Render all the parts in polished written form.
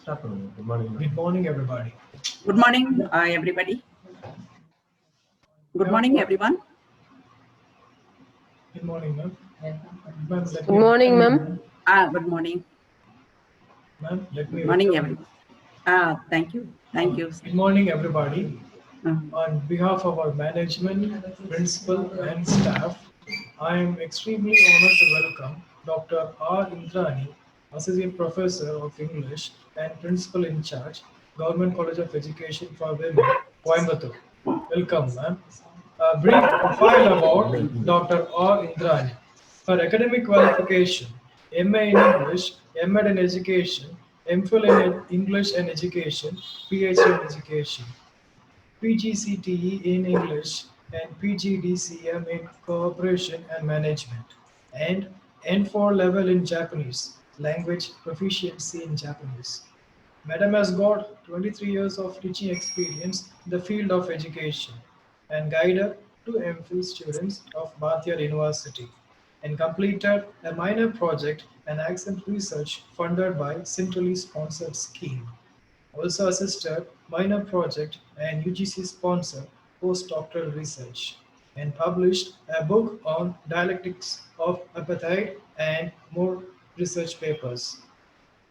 Good morning. Good morning, everybody. Good morning, everybody. Good morning, everyone. Good morning, ma'am. Good morning, ma'am. Good morning. Ma'am, let me Good morning, welcome everyone. Thank you. Thank you. Good morning, everybody. Uh, On behalf of our management, principal, and staff, I am extremely honored to welcome Dr. R. Indrani, Associate Professor of English and Principal in Charge, Government College of Education for Women, Coimbatore. Welcome, ma'am. A brief profile about Dr. R. Indrani. Her academic qualification: MA in English, MAd in Education, MPhil in English and Education, PhD in Education. PGCTE in English and PGDCM in Cooperation and Management, and N4 level in Japanese, language proficiency in Japanese. Madam has got 23 years of teaching experience in the field of education and guided two MPhil students of Bhatia University and completed a minor project and accent research funded by centrally sponsored scheme. Also assisted minor project and UGC sponsored postdoctoral research and published a book on dialectics of apartheid and more research papers.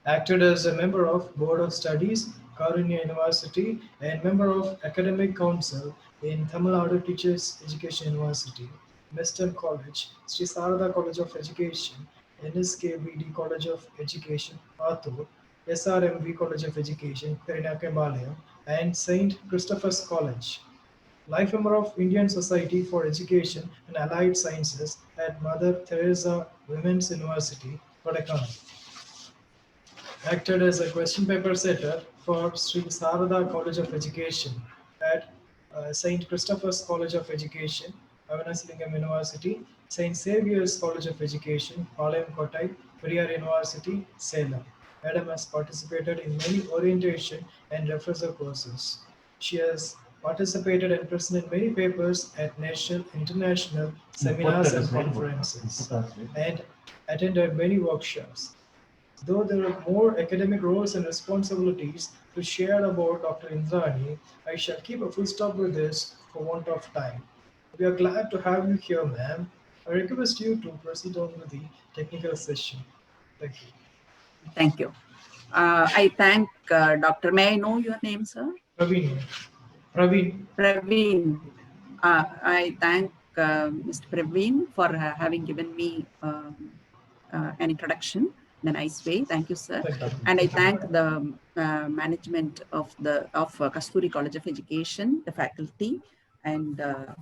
Acted as a member of Board of Studies, Karunya University, and member of Academic Council in Tamil Nadu Teachers Education University, Western College, Sri Sarada College of Education, NSKBD College of Education, Pathur, SRMV College of Education, Perinakebalayam, and St. Christopher's College. Life member of Indian Society for Education and Allied Sciences at Mother Teresa Women's University, Kodaikanal. Acted as a question paper setter for Sri Sarada College of Education at St. Christopher's College of Education, Avanasilingam University, St. Xavier's College of Education, Palayam Kottai, Periyar University, Salem. Madam has participated in many orientation and referral courses. She has participated and presented many papers at national, international seminars and conferences, and attended many workshops. Though there are more academic roles and responsibilities to share about Dr. Indrani, I shall keep a full stop with this for want of time. We are glad to have you here, ma'am. I request you to proceed on with the technical session. Thank you. Thank you. I thank Dr. May I know your name, sir? Praveen. Praveen. Praveen. I thank Mr. Praveen for having given me an introduction in a nice way. Thank you, sir. Thank you. And I thank the management of Kasturi College of Education, the faculty, and the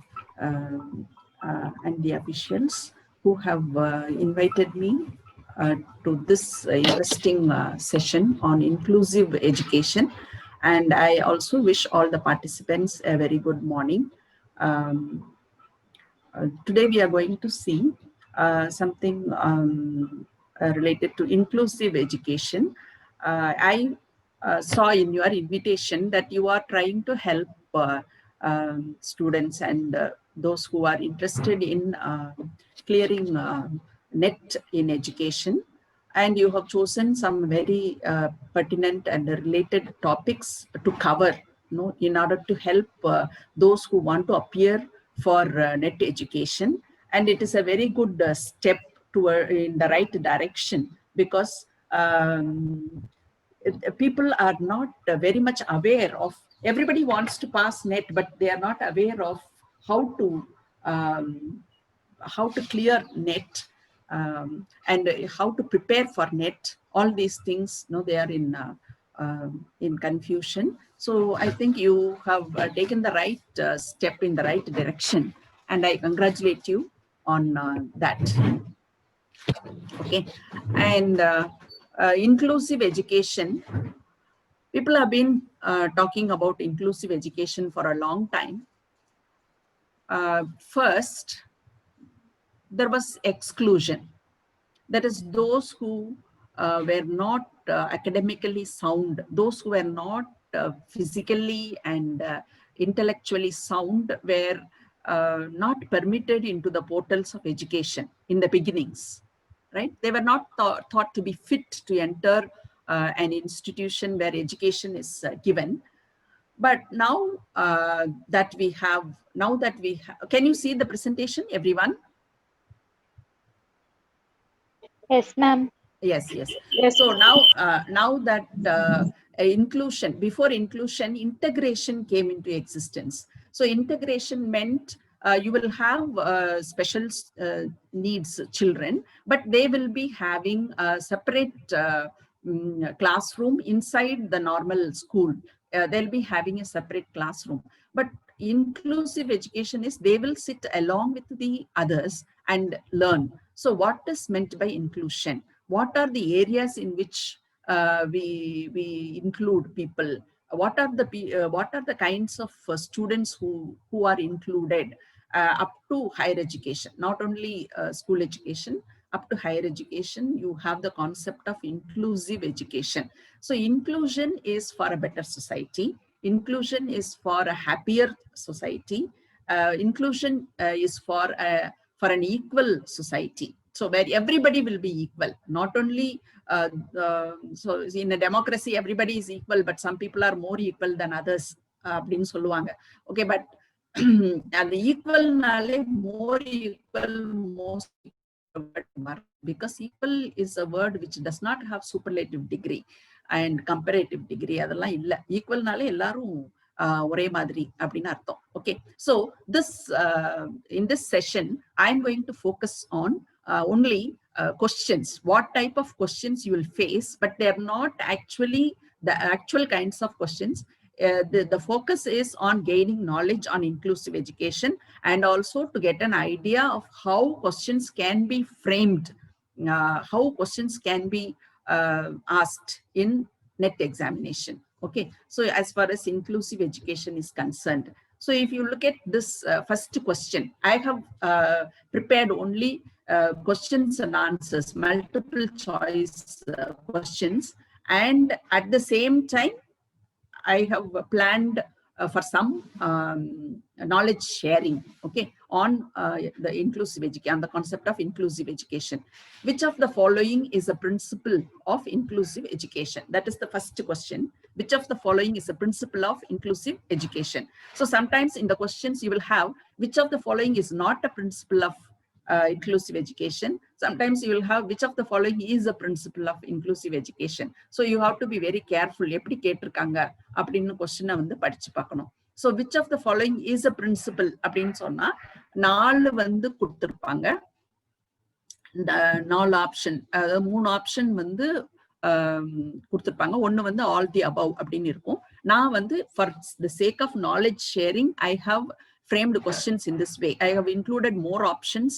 officials who have invited me to this interesting session on inclusive education. And I also wish all the participants a very good morning. Today we are going to see something related to inclusive education. I saw in your invitation that you are trying to help students and those who are interested in clearing net in education, and you have chosen some very pertinent and related topics to cover, in order to help those who want to appear for net education. And it is a very good step toward in the right direction, because people are not very much aware of, everybody wants to pass net, but they are not aware of how to clear net, and how to prepare for net. All these things, they are in confusion. So I think you have taken the right step in the right direction, and I congratulate you on that. Okay, and inclusive education. People have been talking about inclusive education for a long time. First, there was exclusion. That is, those who were not academically sound, those who were not physically and intellectually sound, were not permitted into the portals of education in the beginnings, right? They were not thought to be fit to enter an institution where education is given. But now that we have, can you see the presentation, everyone? Yes, ma'am. Yes, yes. Yes. So now that inclusion, before inclusion, integration came into existence. So integration meant you will have special needs children, but they will be having a separate classroom inside the normal school. They'll be having a separate classroom. But inclusive education is they will sit along with the others and learn. So what is meant by inclusion? What are the areas in which we include people? What are the kinds of students who are included up to higher education? Not only school education, up to higher education, you have the concept of inclusive education. So inclusion is for a better society. Inclusion is for a happier society. Inclusion is for an equal society. So where everybody will be equal, not only, so in a democracy, everybody is equal, but some people are more equal than others. Okay, but the equal, more equal, most equal, because equal is a word which does not have superlative degree and comparative degree. அதெல்லாம் இல்ல. ஈக்குவல்னாலே எல்லாரும் ஒரே மாதிரி அப்படின்னு அர்த்தம். Okay, so in this session, I'm going to focus on only questions. What type of questions you will face, but they're not actually the actual kinds of questions. The focus is on gaining knowledge on inclusive education and also to get an idea of how questions can be framed, how questions can be asked in NET examination. Okay, so as far as inclusive education is concerned, so if you look at this first question, I have prepared only questions and answers, multiple choice questions, and at the same time, I have planned for some knowledge sharing, okay, on the inclusive education, on the concept of inclusive education. Which of the following is a principle of inclusive education? That is the first question. Which of the following is a principle of inclusive education? So sometimes in the questions you will have, which of the following is not a principle of inclusive education. Sometimes you will have, which of the following is a principle of inclusive education. So you have to be very careful. எப்படி கேட்டிருக்காங்க அப்படின்னு question வந்து படிச்சு பார்க்கணும். So which of the following is a principle அப்படின்னு சொன்னா 4 வந்து கொடுத்திருப்பாங்க. இந்த 4 ஆப்ஷன், அதாவது 3 ஆப்ஷன் வந்து கொடுத்திருப்பாங்க. ஒன்னு வந்து all the above அப்படின்னு இருக்கும். நான் வந்து for the sake of knowledge sharing, I have framed questions in this way. I have included more options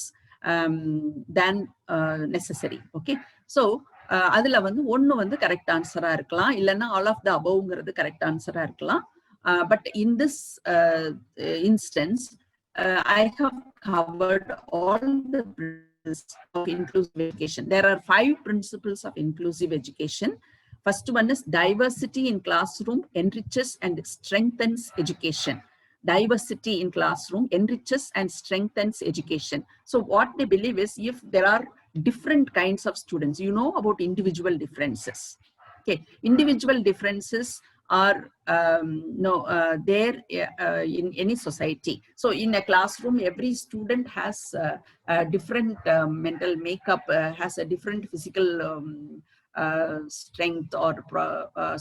than necessary. Okay, so அதுல வந்து ஒன்னு வந்து கரெக்ட் ஆன்சரா இருக்கலாம், இல்லைன்னா ஆல் ஆஃப் த அபவ்ங்கிறது கரெக்ட் ஆன்சரா இருக்கலாம். But in this instance, I have covered all the principles of inclusive education. There are 5 principles of inclusive education. First one is diversity in classroom enriches and strengthens education. Diversity in classroom enriches and strengthens education. So what they believe is, if there are different kinds of students, you know about individual differences. Okay, individual differences are there in any society. So in a classroom, every student has a different mental makeup, has a different physical strength or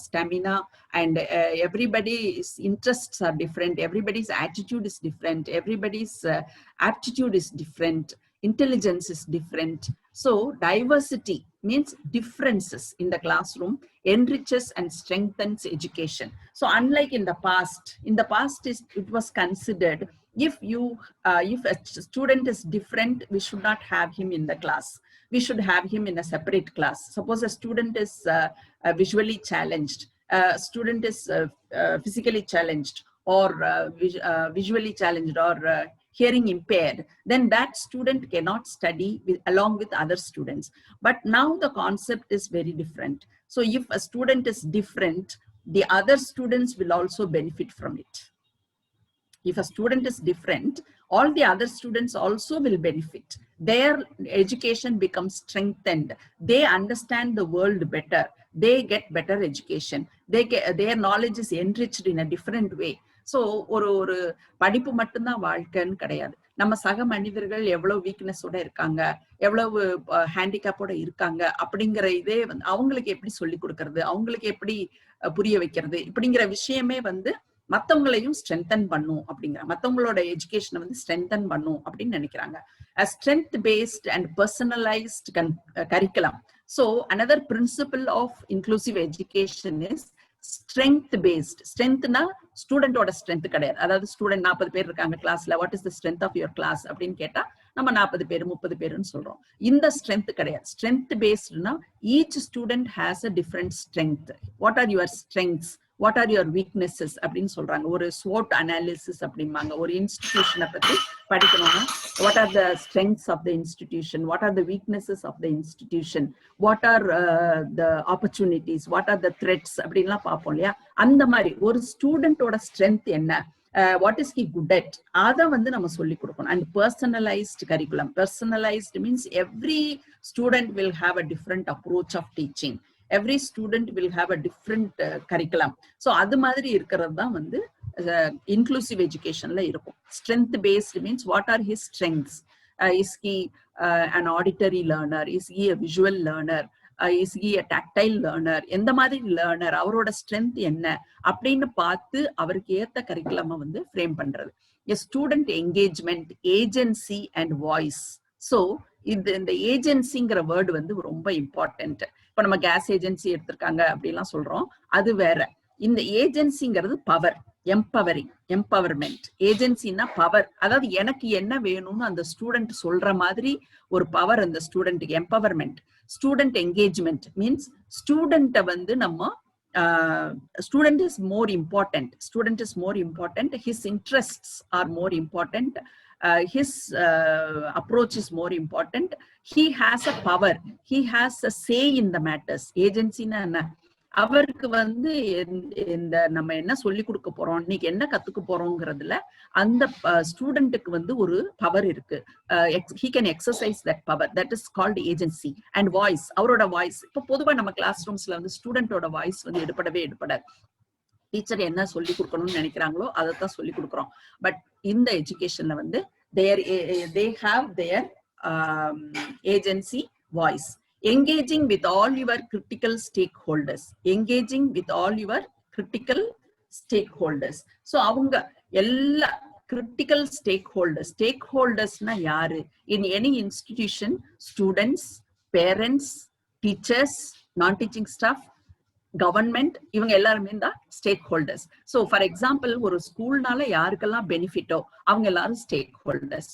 stamina, and everybody's interests are different, everybody's attitude is different, everybody's aptitude is different, intelligence is different. So diversity means differences in the classroom enriches and strengthens education. So unlike in the past, it was considered, if a student is different, we should not have him in the class. We should have him in a separate class. Suppose a student is visually challenged, a student is physically challenged, or visually challenged, or hearing impaired, then that student cannot study along with other students. But now the concept is very different. So if a student is different, the other students will also benefit from it. If a student is different, all the other students also will benefit. Their education becomes strengthened. They understand the world better. they get better education. Their knowledge is enriched in a different way. So ஒரு படிப்பு மட்டும்தான் வாழ்க்கைன்னு கிடையாது. நம்ம சக மனிதர்கள் எவ்வளவு வீக்னஸோட இருக்காங்க, எவ்வளவு ஹேண்டிகேப்போட இருக்காங்க அப்படிங்கிற இதே வந்து அவங்களுக்கு எப்படி சொல்லி கொடுக்கறது, அவங்களுக்கு எப்படி புரிய வைக்கிறது, இப்படிங்கிற விஷயமே வந்து மற்றவங்களையும் ஸ்ட்ரென்தன் பண்ணும் அப்படிங்கிற, மற்றவங்களோட எஜுகேஷனை வந்து ஸ்ட்ரென்தன் பண்ணும் அப்படின்னு நினைக்கிறாங்க. Strength based and personalised curriculum. So another principle of inclusive education is strength based. ஸ்ட்ரென்த்னா ஸ்டூடெண்டோட ஸ்ட்ரென்த் கிடையாது. அதாவது ஸ்டூடெண்ட் 40 பேர் இருக்காங்க கிளாஸ்ல, what is the strength of your class அப்படின்னு கேட்டா நம்ம 40 பேர் 30 பேருன்னு சொல்றோம். இந்த ஸ்ட்ரென்த் கிடையாது. ஸ்ட்ரென்த் பேஸ்ட்னா each student has a different strength. What are your strengths, what are your weaknesses அப்படின்னு சொல்றாங்க. ஒரு SWOT அனாலிசிஸ் அப்படிம்பாங்க. ஒரு இன்ஸ்டிடியூஷனை பத்தி படிக்கணும்னா what are the strengths of the institution, what are the weaknesses of the institution, what are the opportunities, what are the threats அப்படின்லாம் பார்ப்போம் இல்லையா. அந்த மாதிரி ஒரு ஸ்டூடெண்டோட ஸ்ட்ரென்த் என்ன, what is he good at, அதை வந்து நம்ம சொல்லி கொடுக்கணும். And personalised curriculum. Personalised means every student will have a different approach of teaching. every student will have a different curriculum. So அது மாதிரி இருக்கிறது தான் வந்து inclusive educationல இருக்கும். Strength based means what are his strengths? Is he an auditory learner? Is he a visual learner? Is he a tactile learner? எந்த மாதிரி learner, அவரோட strength என்ன அப்படின்னு பார்த்து அவருக்கு ஏத்த கரிக்குலமை வந்து ஃப்ரேம் பண்றது. Student engagement, agency and voice. So இந்த ஏஜென்சிங்கிற வேர்டு வந்து ரொம்ப இம்பார்ட்டன்ட். இப்ப நம்ம கேஸ் ஏஜென்சி எடுத்திருக்காங்க அப்படிலாம் சொல்றோம், அது வேற. இந்த ஏஜென்சிங்கிறது பவர், எம்பவர்மெண்ட். ஏஜென்சின்னா பவர், அதாவது எனக்கு என்ன வேணும்னு அந்த ஸ்டூடெண்ட் சொல்ற மாதிரி ஒரு பவர் அந்த ஸ்டூடெண்ட்டுக்கு. எம்பவர்மெண்ட். ஸ்டூடெண்ட் என்கேஜ்மெண்ட் மீன்ஸ் ஸ்டூடெண்ட்டை வந்து நம்ம student is more important. Student is more important. His interests are more important. His approach is more important. He has a power. He has a say in the matters. Agency na enna, அவருக்கு வந்து இந்த நம்ம என்ன சொல்லி கொடுக்க போறோம், இன்னைக்கு என்ன கத்துக்க போறோங்கிறதுல அந்த ஸ்டூடெண்ட்டுக்கு வந்து ஒரு பவர் இருக்கு. he can exercise that power. That is called agency. And voice, அவரோட வாய்ஸ். இப்போ பொதுவா நம்ம கிளாஸ் ரூம்ஸ்ல வந்து ஸ்டூடெண்டோட வாய்ஸ் வந்து எடுப்படாது. டீச்சர் என்ன சொல்லி கொடுக்கணும்னு நினைக்கிறாங்களோ அதைத்தான் சொல்லி கொடுக்குறோம். பட் இந்த எஜுகேஷன்ல வந்து they have their agency, voice. Engaging with all your critical stakeholders. Engaging with all your critical stakeholders. So avanga ella critical stakeholders. Stakeholders na yaru? In any institution, students, parents, teachers, non-teaching staff, government, இவங்க எல்லாருமே தான் stack holders. So for example ஒரு ஸ்கூல்னால யாருக்கெல்லாம் பெனிஃபிட்டோ அவங்க எல்லாரும் stack holders.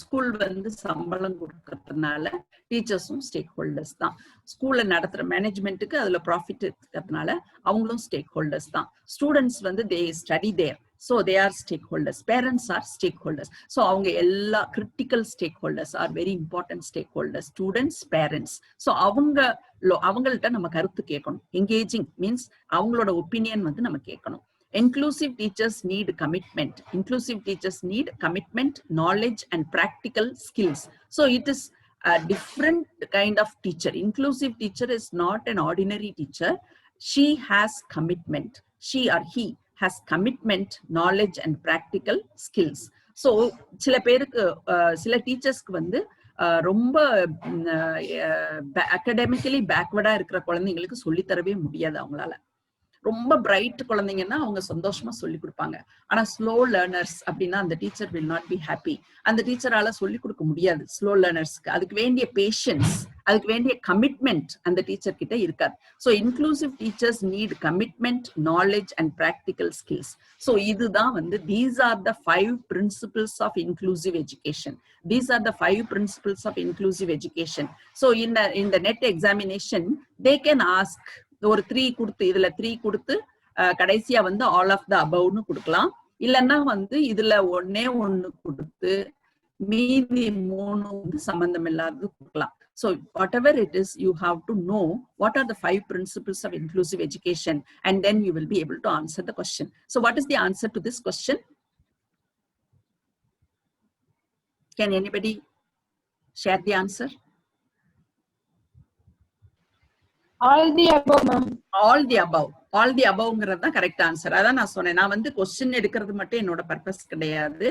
School வந்து சம்பளம் கொடுக்கறதுனால டீச்சர்ஸும் ஸ்டேக் ஹோல்டர்ஸ் தான். ஸ்கூல்ல நடத்துற மேனேஜ்மெண்ட்டுக்கு அதுல ப்ராஃபிட் இருக்கிறதுனால அவங்களும் ஸ்டேக் ஹோல்டர்ஸ் தான். ஸ்டூடெண்ட்ஸ் வந்து they study there, so they are stakeholders. Parents are stakeholders. So avanga ella critical stakeholders are very important stakeholders. Students, parents. So avangalta nama karuthu kekkanum. Engaging means avangaloda opinion vandu nama kekkanum. Inclusive teachers need commitment. Inclusive teachers need commitment, knowledge and practical skills. So it is a different kind of teacher. Inclusive teacher is not an ordinary teacher. She has commitment. She or he has commitment, knowledge and practical skills. So சில பேருக்கு சில டீச்சர்ஸ்க்கு வந்து ரொம்ப academically பேக்வர்டா இருக்கிற குழந்தைங்களுக்கு சொல்லித்தரவே முடியாது. அவங்களால ரொம்ப பிரைட் குழந்தைங்கன்னா அவங்க சந்தோஷமா சொல்லி கொடுப்பாங்க. ஆனா ஸ்லோ லேர்னர்ஸ் அப்படின்னா அந்த teacher will not be happy. அந்த டீச்சரால சொல்லி கொடுக்க முடியாது ஸ்லோ லேர்னர்ஸ்க்கு. அதுக்கு வேண்டிய பேஷன்ஸ், அதுக்கு வேண்டிய கமிட்மெண்ட் அந்த டீச்சர் கிட்ட இருக்காது. So inclusive teachers need commitment, knowledge and practical skills. So இதுதான் வந்து these are the 5 principles of inclusive education. These are the 5 principles of inclusive education. So in the NET examination they can ask ஒரு 3 கொடுத்து, இதுல 3 கொடுத்து கடைசியா வந்து all of the அபவ்னு கொடுக்கலாம். இல்லைன்னா வந்து இதுல 1 கொடுத்து மீதி 3 வந்து சம்பந்தம் இல்லாதது கொடுக்கலாம். So whatever it is, you have to know what are the 5 principles of inclusive education, and then you will be able to answer the question. So what is the answer to this question? Can anybody share the answer? All the above, ma'am. All the above. All the அபவ்ங்கிறது தான் correct answer. அதான் நான் சொன்னேன், நான் வந்து question எடுக்கிறது மட்டும் என்னோட பர்பஸ் கிடையாது,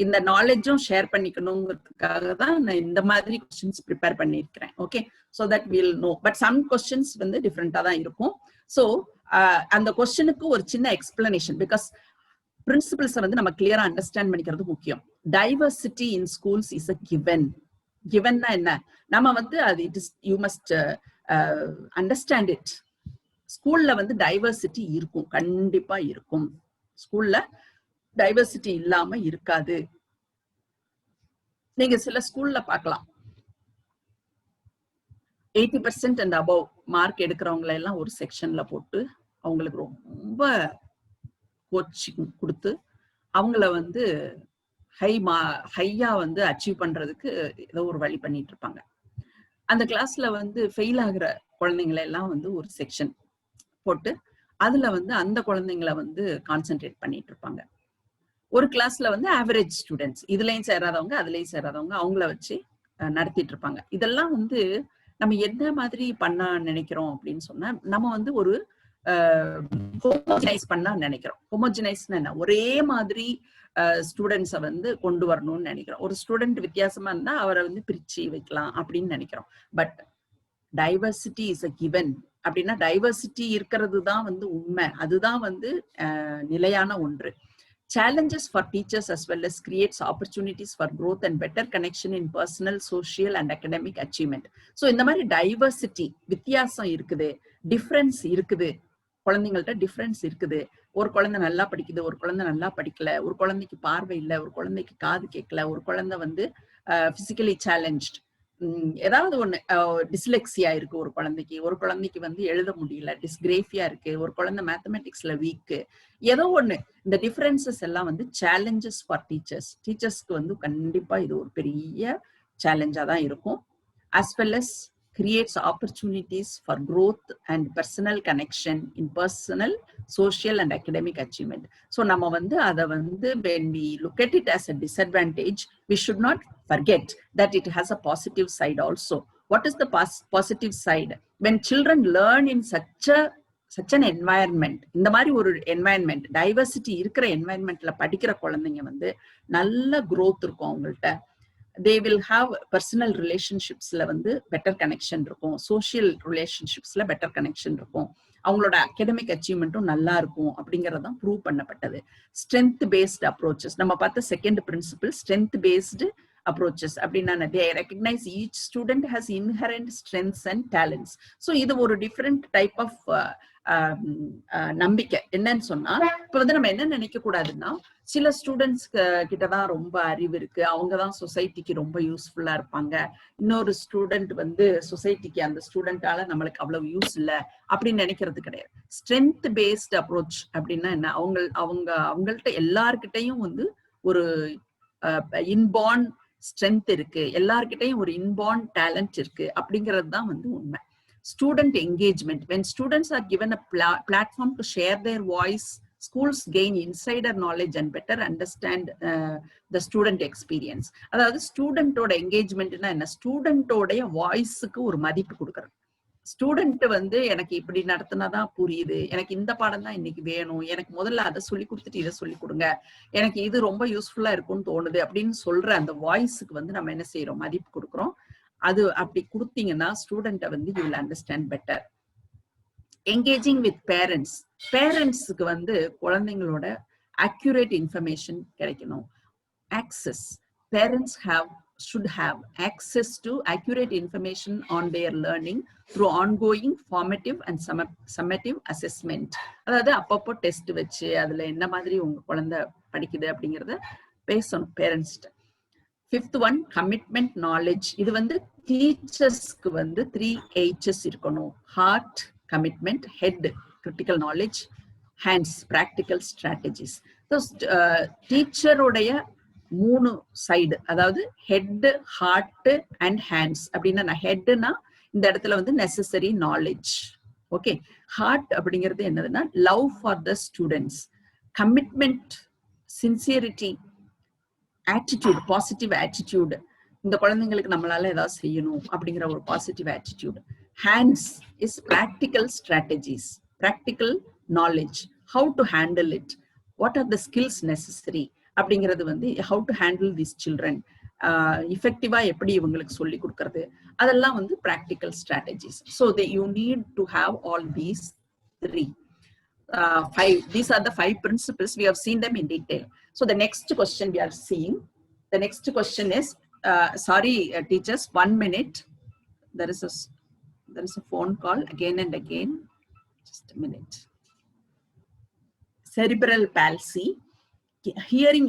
இந்த நாலேஜும் ஷேர் பண்ணிக்கணுங்கிறதுக்காக தான் நான் இந்த மாதிரி கொஸ்டின்ஸ் ப்ரிப்பேர் பண்ணியிருக்கிறேன். Okay, so that will know. But some questions வந்து டிஃப்ரெண்டா தான் இருக்கும். ஸோ அந்த கொஸ்டினுக்கு ஒரு சின்ன எக்ஸ்பிளனேஷன், பிகாஸ் பிரின்சிபிள்ஸை வந்து நம்ம கிளியரா அண்டர்ஸ்டாண்ட் பண்ணிக்கிறது முக்கியம். Diversity in schools is a given. கிவன்னா என்ன, நம்ம வந்து அது it is you must understand it. ஸ்கூல்ல வந்து டைவர்சிட்டி இருக்கும், கண்டிப்பா இருக்கும். ஸ்கூல்ல டைவர்சிட்டி இல்லாம இருக்காது. நீங்க சில ஸ்கூல்ல பார்க்கலாம் 80% அண்ட் அபவ் மார்க் எடுக்கிறவங்களை எல்லாம் ஒரு செக்ஷன்ல போட்டு அவங்களுக்கு ரொம்ப கோச்சிங் கொடுத்து அவங்கள வந்து ஹையா வந்து அச்சீவ் பண்றதுக்கு ஏதோ ஒரு வழி பண்ணிட்டு இருப்பாங்க. அந்த கிளாஸ்ல வந்து ஃபெயில் ஆகுற குழந்தைங்களை எல்லாம் வந்து ஒரு செக்ஷன் போட்டு அதுல வந்து அந்த குழந்தைங்களை வந்து கான்சென்ட்ரேட் பண்ணிட்டு இருப்பாங்க. ஒரு கிளாஸ்ல வந்து ஆவரேஜ் ஸ்டூடெண்ட்ஸ், இதுலயும் சேராதவங்க அதுலயும் சேராதவங்க, அவங்கள வச்சு நடத்திட்டு இருப்பாங்க. இதெல்லாம் வந்து நம்ம என்ன மாதிரி பண்ண நினைக்கிறோம் அப்படின்னு சொன்னா, நம்ம வந்து ஒரு ஹோமோஜனைஸ் பண்ண நினைக்கிறோம். ஹோமோஜனைஸ்னா என்ன, ஒரே மாதிரி ஸ்டூடெண்ட்ஸை வந்து கொண்டு வரணும்னு நினைக்கிறோம். ஒரு ஸ்டூடெண்ட் வித்தியாசமா இருந்தா அவரை வந்து பிரிச்சு வைக்கலாம் அப்படின்னு நினைக்கிறோம். But diversity is a given. அப்படின்னா டைவர்சிட்டி இருக்கிறது தான் வந்து உண்மை, அதுதான் வந்து நிலையான ஒன்று. Challenges for teachers as well as creates opportunities for growth and better connection in personal, social and academic achievement. So இந்த மாதிரி டைவர்சிட்டி, வித்தியாசம் இருக்குது, டிஃபரன்ஸ் இருக்குது, குழந்தைங்கள்ட்ட டிஃபரன்ஸ் இருக்குது. ஒரு குழந்தை நல்லா படிக்குது, ஒரு குழந்தை நல்லா படிக்கல, ஒரு குழந்தைக்கு பார்வை இல்லை, ஒரு குழந்தைக்கு காது கேட்கல, ஒரு குழந்தை வந்து பிசிக்கலி சேலஞ்ச்ட், ஏதாவது ஒண்ணு டிஸ்லெக்சியா இருக்கு ஒரு குழந்தைக்கு வந்து எழுத முடியல, டிஸ்கிரேஃபியா இருக்கு, ஒரு குழந்தை மேத்தமெட்டிக்ஸ்ல வீக்கு, ஏதோ ஒண்ணு. இந்த டிஃபரன்சஸ் எல்லாம் வந்து சேலஞ்சஸ் ஃபார் டீச்சர்ஸ்க்கு வந்து கண்டிப்பா இது ஒரு பெரிய சேலஞ்சா தான் இருக்கும். as well as creates opportunities for growth and personal connection in personal, social and academic achievement. So நம்ம வந்து அதை வந்து when we look at it as a disadvantage, we should not forget that it has a positive side also. What is the positive side? When children learn in such an environment, இந்த மாதிரி ஒரு environment, diversity இருக்கிற environmentல படிக்கிற குழந்தைங்க வந்து நல்ல growth இருக்கும் அவங்கள்ட்ட. they will have personal relationships-ல வந்து better connection இருக்கும், social relationships-ல better connection இருக்கும், அவங்களோட academic achievement-ம் நல்லா இருக்கும் அப்படிங்கறதான் ப்ரூவ் பண்ணப்பட்டது. strength based approaches, நம்ம பார்த்த second principle strength based approaches அப்படின்னா they recognize each student has inherent strengths and talents. so இது ஒரு different type of நம்பிக்கை. என்னன்னு சொன்னா, இப்ப வந்து நம்ம என்ன நினைக்க கூடாதுன்னா, சில ஸ்டூடெண்ட்ஸ் கிட்டதான் ரொம்ப அறிவு இருக்கு, அவங்கதான் சொசைட்டிக்கு ரொம்ப யூஸ்ஃபுல்லா இருப்பாங்க, இன்னொரு ஸ்டூடெண்ட் வந்து சொசைட்டிக்கு அந்த ஸ்டூடெண்டால நம்மளுக்கு அவ்வளவு யூஸ் இல்லை அப்படின்னு நினைக்கிறது கிடையாது. ஸ்ட்ரென்த் பேஸ்ட் அப்ரோச் அப்படின்னா என்ன, அவங்கள்ட்ட எல்லார்கிட்டையும் வந்து ஒரு இன்பார்ன் ஸ்ட்ரென்த் இருக்கு, எல்லார்கிட்டையும் ஒரு இன்பார்ன் டேலண்ட் இருக்கு அப்படிங்கிறது தான் வந்து உண்மை. Student engagement, when students are given a platform to share their voice, schools gain insider knowledge and better understand the student experience. அதாவது ஸ்டூடெண்டோட என்கேஜ்மெண்ட்னா என்ன, ஸ்டூடெண்டோடைய வாய்ஸுக்கு ஒரு மதிப்பு கொடுக்கறது. ஸ்டூடெண்ட் வந்து எனக்கு இப்படி நடத்தினாதான் புரியுது, எனக்கு இந்த பாடம் தான் இன்னைக்கு வேணும், எனக்கு முதல்ல அதை சொல்லி கொடுத்துட்டு இதை சொல்லி கொடுங்க, எனக்கு இது ரொம்ப யூஸ்ஃபுல்லா இருக்கும்னு தோணுது அப்படின்னு சொல்ற அந்த வாய்ஸுக்கு வந்து நம்ம என்ன செய்யறோம், மதிப்பு கொடுக்குறோம். அது அப்படி கொடுத்தீங்கன்னா ஸ்டூடெண்ட்டை வந்து you will understand better. Engaging with parents, பேரண்ட்ஸுக்கு வந்து குழந்தைங்களோட அக்யூரேட் இன்ஃபர்மேஷன் கிடைக்கணும். Access, parents should have access to accurate information on their learning through ongoing formative and summative assessment. அதாவது அப்பப்போ டெஸ்ட் வச்சு அதுல என்ன மாதிரி உங்க குழந்தை படிக்குது அப்படிங்கறத பேசணும் பேரண்ட்ஸ்ட. Fifth one, commitment knowledge. இது வந்து டீச்சர்ஸ்க்கு வந்து 3 H's இருக்கணும். heart, commitment, head, critical knowledge, hands, practical strategies. So டீச்சருடைய 3 side, அதாவது ஹெட், ஹார்ட் அண்ட் ஹேண்ட்ஸ். அப்படின்னா ஹெட்னா இந்த இடத்துல வந்து நெசசரி நாலேஜ். ஓகே, ஹார்ட் அப்படிங்கிறது என்னதுன்னா love for the students, commitment, sincerity, attitude, positive attitude, இந்த குழந்தைங்களுக்கு நம்மளால ஏதாவது செய்யணும் அப்படிங்கிற ஒரு positive attitude. Hands is practical strategies, practical knowledge, how to handle it, what are the skills necessary அப்படிங்கிறது வந்து how to handle these children, effective எப்படி இவங்களுக்கு சொல்லி கொடுக்கிறது, அதெல்லாம் வந்து practical strategies. So you need to have all these three. These are the 5 principles. We have seen them in detail. So the next question we are seeing, the next question is, sorry teachers, 1 minute. There is a phone call again and again. Just a minute. Cerebral palsy, hearing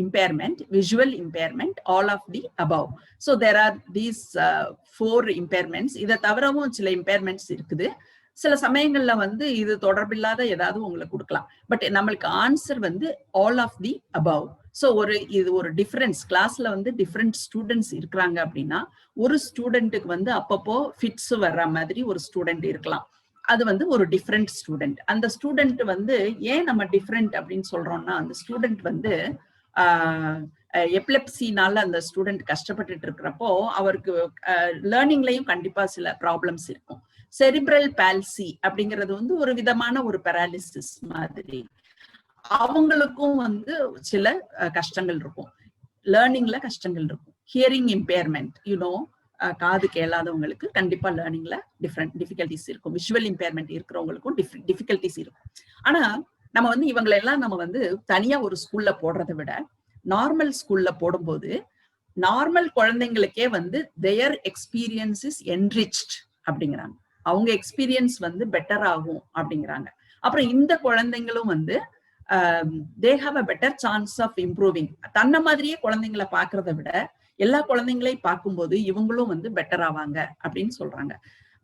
impairment, visual impairment, all of the above. So there are these 4 impairments. இதை தவிரவும் சில impairments இருக்குது. சில சமயங்கள்ல வந்து இது தொடர்பில்லாத ஏதாவது உங்களுக்கு கொடுக்கலாம். பட் நம்மளுக்கு ஆன்சர் வந்து all of the above. So இது ஒரு டிஃபரன்ஸ். கிளாஸ்ல வந்து டிஃப்ரெண்ட் ஸ்டூடெண்ட்ஸ் இருக்கிறாங்க அப்படின்னா, ஒரு ஸ்டூடெண்ட்டுக்கு வந்து அப்பப்போ ஃபிட்ஸ் வர்ற மாதிரி ஒரு ஸ்டூடெண்ட் இருக்கலாம். அது வந்து ஒரு டிஃப்ரெண்ட் ஸ்டூடெண்ட். அந்த ஸ்டூடெண்ட் வந்து ஏன் நம்ம டிஃப்ரெண்ட் அப்படின்னு சொல்றோம்னா, அந்த ஸ்டூடெண்ட் வந்து எபிலெப்சினால அந்த ஸ்டூடெண்ட் கஷ்டப்பட்டுட்டு இருக்கிறப்போ அவருக்கு லேர்னிங்லயும் கண்டிப்பா சில ப்ராப்ளம்ஸ் இருக்கும். செரிப்ரல் பால்சி அப்படிங்கிறது வந்து ஒரு விதமான ஒரு பெராலிசிஸ் மாதிரி. அவங்களுக்கும் வந்து சில கஷ்டங்கள் இருக்கும், லேர்னிங்ல கஷ்டங்கள் இருக்கும். ஹியரிங் இம்பேர்மெண்ட், காது கேளாதவங்களுக்கு கண்டிப்பா லேர்னிங்ல டிஃபிகல்டிஸ் இருக்கும். விஷுவல் இம்பேர்மெண்ட் இருக்கிறவங்களுக்கும் டிஃபிகல்டிஸ் இருக்கும். ஆனா நம்ம வந்து இவங்களெல்லாம் நம்ம வந்து தனியா ஒரு ஸ்கூல்ல போடுறதை விட நார்மல் ஸ்கூல்ல போடும்போது நார்மல் குழந்தைங்களுக்கே வந்து their experience is enriched அப்படிங்கிறாங்க. அவங்க எக்ஸ்பீரியன்ஸ் வந்து பெட்டர் ஆகும் அப்படிங்கிறாங்க. அப்புறம் இந்த குழந்தைங்களும் வந்து they have a better chance of improving. தன்னை மாதிரியே குழந்தைங்களை பாக்குறதை விட எல்லா குழந்தைங்களையும் பார்க்கும்போது இவங்களும் வந்து பெட்டர் ஆவாங்க அப்படின்னு சொல்றாங்க.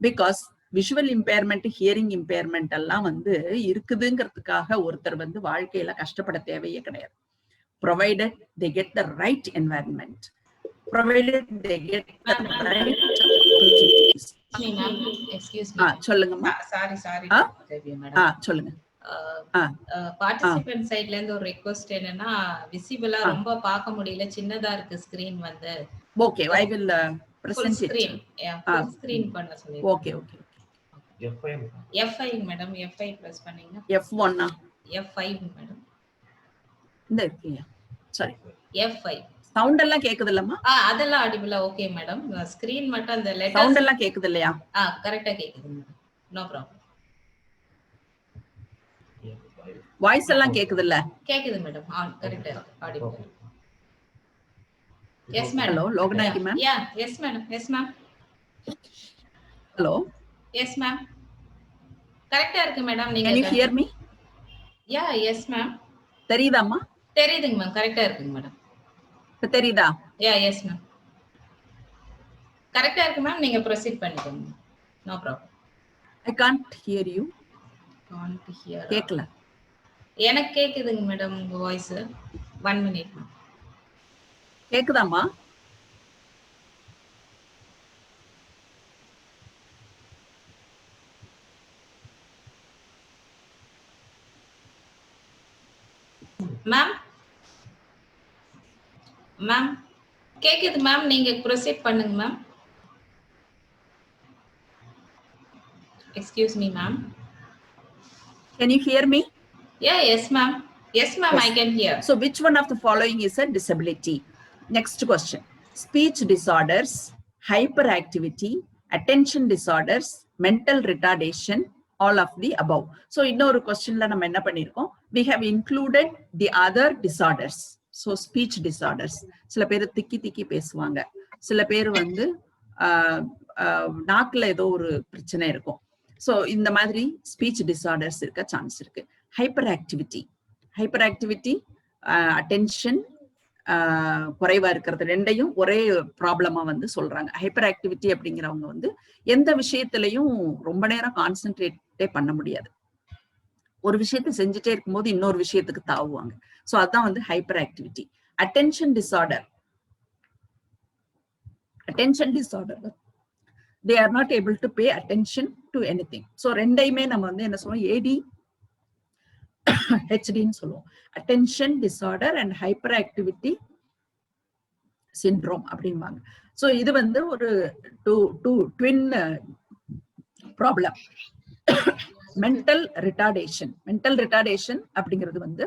Because visual impairment, hearing impairment எல்லாம் வந்து இருக்குதுங்கிறதுக்காக ஒருத்தர் வந்து வாழ்க்கையில கஷ்டப்பட தேவையே கிடையாது. provided they get the right environment, provided they get the right opportunities. Excuse me. சொல்லுங்கம்மா. Sorry madam. சொல்லுங்க. பார்ட்டிசிபென்ட் சைடுல இருந்து ஒரு ரிக்வெஸ்ட் என்னன்னா, விசிபிளா ரொம்ப பார்க்க முடியல, சின்னதா இருக்கு ஸ்கிரீன் வந்து. Okay, I will present it. full screen பண்ண சொல்லி. Okay okay. F5 madam, F5 press பண்ணீங்க. F1 F5 madam. இந்த இருக்குங்க. சாரி. F5. சவுண்ட் எல்லாம் கேக்குது இல்லம்மா? அதெல்லாம் ஆடிபிளா. Okay madam. ஸ்கிரீன் மட்டும் அந்த லெட்டர் சவுண்ட் எல்லாம் கேக்குது இல்லையா? கரெக்ட்டா கேக்குது மேடம். No problem. வாய்ஸ் எல்லாம் கேக்குது இல்ல? கேக்குது மேடம். கரெக்ட்டா இருக்கு. Audible. Yes madam. Hello Loganayaki ma'am. Yes madam. Yes ma'am. Hello. Yes ma'am. கரெக்ட்டா இருக்கு மேடம். நீங்க Can you hear me? Yes ma'am. தெரியுதாம்மா? தெரியுதுங்க மேம். கரெக்ட்டா இருக்குங்க மேடம். தெரியுதா? Yes ma'am. கரெக்ட்டா இருக்கு மேம். நீங்க ப்ரோசீட் பண்ணிக்கோங்க. No problem. I can't hear you. Can't hear. கேக்கல. எனக்கு கேக்குதுங்க மேடம் உங்க வாய்ஸ். 1 minute. கேக்குதாம்மா? மேம் கேக்குது மேம். நீங்க ப்ரோசீட் பண்ணுங்க ma'am. Excuse me ma'am. Can you hear me? Yes ma'am. Yes ma'am, I can hear. So which one of the following is a disability? Next question. Speech disorders, hyperactivity, attention disorders, mental retardation, all of the above. So இன்னொரு questionல நம்ம என்ன பண்ணிருக்கோம்? We have included the other disorders. So speech disorders. சில பேர் திக்கி பேசுவாங்க, சில பேர் வந்து நாக்குல ஏதோ ஒரு பிரச்சனை இருக்கும். ஸோ இந்த மாதிரி ஸ்பீச் டிசார்டர்ஸ் இருக்க சான்ஸ் இருக்கு. ஹைப்பர் ஆக்டிவிட்டி, அட்டென்ஷன் குறைவா இருக்கிறது, ரெண்டையும் ஒரே ப்ராப்ளமா வந்து சொல்றாங்க. ஹைப்பர் ஆக்டிவிட்டி அப்படிங்கிறவங்க வந்து எந்த விஷயத்திலையும் ரொம்ப நேரம் கான்சென்ட்ரேட்டே பண்ண முடியாது. ஒரு விஷயத்த செஞ்சுட்டே இருக்கும்போது இன்னொரு விஷயத்துக்கு தாவுவாங்க. ஸோ அதுதான் வந்து hyper activity. Attention disorder they are not able to pay attention to anything. So ரெண்டையுமே நம்ம வந்து என்ன சொல்லுவோம்? ADHD ன்னு சொல்லுவோம். Attention disorder and hyper activity syndrome அப்படிம்பாங்க. ஸோ இது வந்து ஒரு ட்வின் ப்ராப்ளம். மென்டல் ரிட்டார்டேஷன் அப்படிங்கிறது வந்து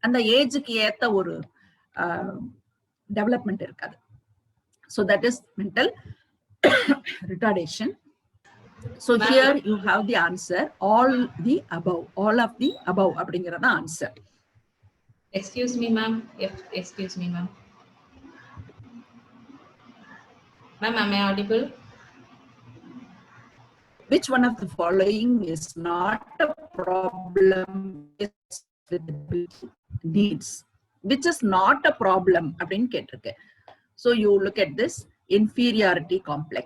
அந்த ஏஜுக்கு ஏத்த ஒரு டெவலப்மெண்ட் இருக்காது. So that is mental retardation. So here you have the answer, all of the above அப்படிங்கறத answer. Excuse me ma'am, excuse me ma'am. Ma'am, am I audible? Which one of the following is not a problem with needs? Which is not a problem அப்படின்னு கேட்டிருக்கு. So you look at this inferiority complex.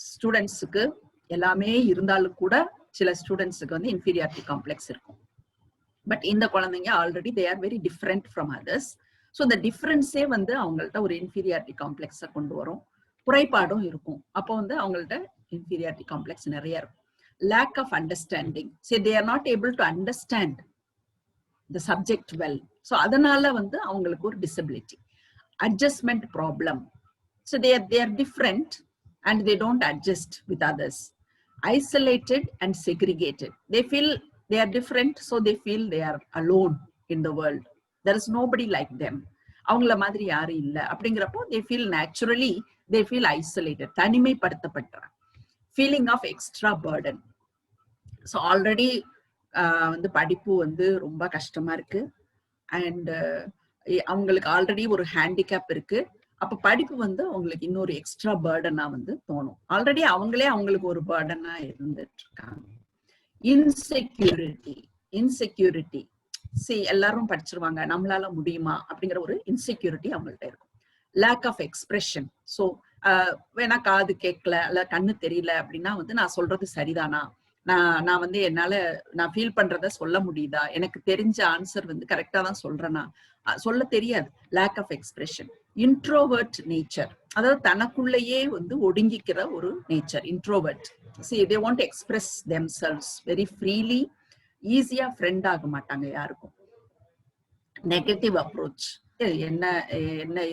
ஸ்டூடெண்ட்ஸுக்கு எல்லாமே இருந்தாலும் கூட சில ஸ்டூடெண்ட்ஸுக்கு வந்து inferiority complex இருக்கும். பட் இந்த குழந்தைங்க already they are very different from others. So இந்த டிஃப்ரென்ஸே வந்து அவங்கள்ட்ட ஒரு inferiority complex-அ கொண்டு வரும். குறைபாடும் இருக்கும். அப்போ வந்து அவங்கள்ட்ட inferiority complex நிறைய இருக்கும். lack of understanding. See, they are not able to understand the subject well. So அதனால வந்து அவங்களுக்கு ஒரு disability. Adjustment problem. So they are different and they don't adjust with others. Isolated and segregated. They feel they are different, so they feel they are alone in the world. There is nobody like them. அவங்கள மாதிரி யாரும் இல்லை அப்படிங்கிறப்போ they feel naturally they feel isolated. தனிமைப்படுத்தப்படுறாங்க. Feeling of extra burden. So already வந்து படிப்பு வந்து ரொம்ப கஷ்டமா இருக்கு அண்ட் அவங்களுக்கு ஆல்ரெடி ஒரு ஹேண்டிகேப் இருக்கு. அப்ப படிப்பு வந்து அவங்களுக்கு இன்னொரு எக்ஸ்ட்ரா பர்டனா வந்து தோணும். ஆல்ரெடி அவங்களே அவங்களுக்கு ஒரு பர்டனா இருந்துட்டு இருக்காங்க. இன்செக்யூரிட்டி எல்லாரும் படிச்சிருவாங்க, நம்மளால முடியுமா அப்படிங்கிற ஒரு இன்செக்யூரிட்டி அவங்கள்ட்ட இருக்கும். Lakh of expression. ஸோ வேணா காது கேட்கல அல்ல கண்ணு தெரியல அப்படின்னா வந்து நான் சொல்றது சரிதானா, நான் வந்து என்னால நான் ஃபீல் பண்றத சொல்ல முடியுதா, எனக்கு தெரிஞ்ச ஆன்சர் வந்து கரெக்டா தான் சொல்றேனா, சொல்ல தெரியாது. Lack of expression. Introvert nature, அதாவது தனக்குள்ளேயே வந்து ஒடுங்கிக்கிற ஒரு nature introvert. See, they want to express themselves very freely. ஈஸியா ஃப்ரெண்ட் ஆக மாட்டாங்க யாருக்கும். Negative approach. என்ன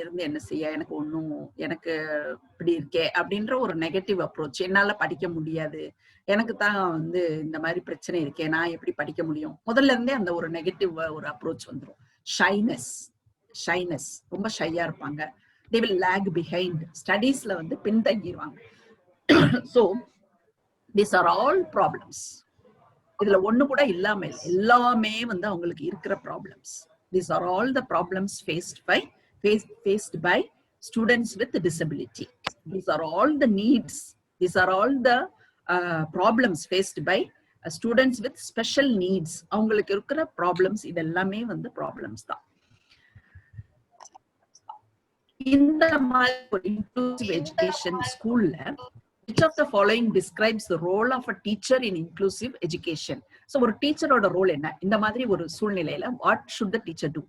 இருந்து என்ன செய்ய, எனக்கு இப்படி இருக்கே அப்படின்ற ஒரு நெகட்டிவ் அப்ரோச். என்னால படிக்க முடியாது, எனக்கு தான் வந்து இந்த மாதிரி பிரச்சனை இருக்கே, நான் எப்படி படிக்க முடியும், முதல்ல இருந்தே அந்த ஒரு நெகட்டிவ் ஒரு அப்ரோச் வந்துடும். ஷைனஸ், ரொம்ப ஷையா இருப்பாங்க. they will lag behind, ஸ்டடீஸ்ல வந்து பின்தங்கிடுவாங்க. so these are all problems. இதுல ஒண்ணு கூட இல்லாம எல்லாமே வந்து அவங்களுக்கு இருக்கிற problems. These are all the problems faced by students with disability. These are all the needs. These are all the problems faced by students with special needs. அவங்களுக்கு இருக்கிற ப்ராப்ளம்ஸ் இதெல்லாமே வந்து ப்ராப்ளம்ஸ் தான். இந்த மாதிரி இன்க்ளூசிவ் எஜுகேஷன் ஸ்கூல்ல which of the following describes the role of a teacher in inclusive education? So ஒரு டீச்சரோட role என்ன இந்த மாதிரி ஒரு சூழ்நிலையில? what should the teacher do?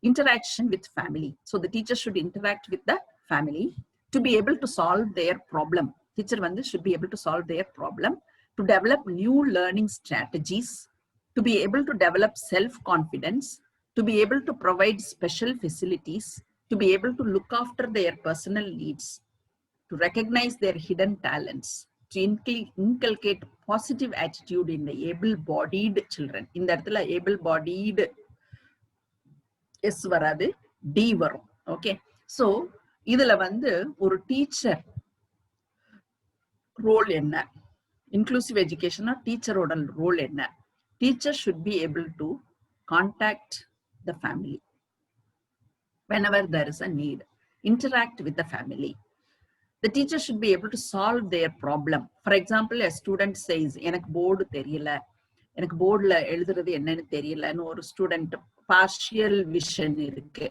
Interaction with family. So the teacher should interact with the family to be able to solve their problem. Teacher வந்து should be able to solve their problem, to develop new learning strategies, to be able to develop self-confidence, to be able to provide special facilities, to be able to look after their personal needs, to recognize their hidden talents, to inculcate positive attitude in the able-bodied children. இந்த இடத்துல able-bodied S வராது, D வரும். Okay, so இதுல வந்து ஒரு teacher role என்ன, inclusive எஜுகேஷனா டீச்சரோட role என்ன? Teacher should be able to contact the family whenever there is a need, interact with the family. The teacher should be able to solve their problem. For example, a student says, எனக்கு board தெரியல, எனக்கு போர்டுல எழுதுறது என்னன்னு தெரியலன்னு ஒரு student partial vision இருக்கு.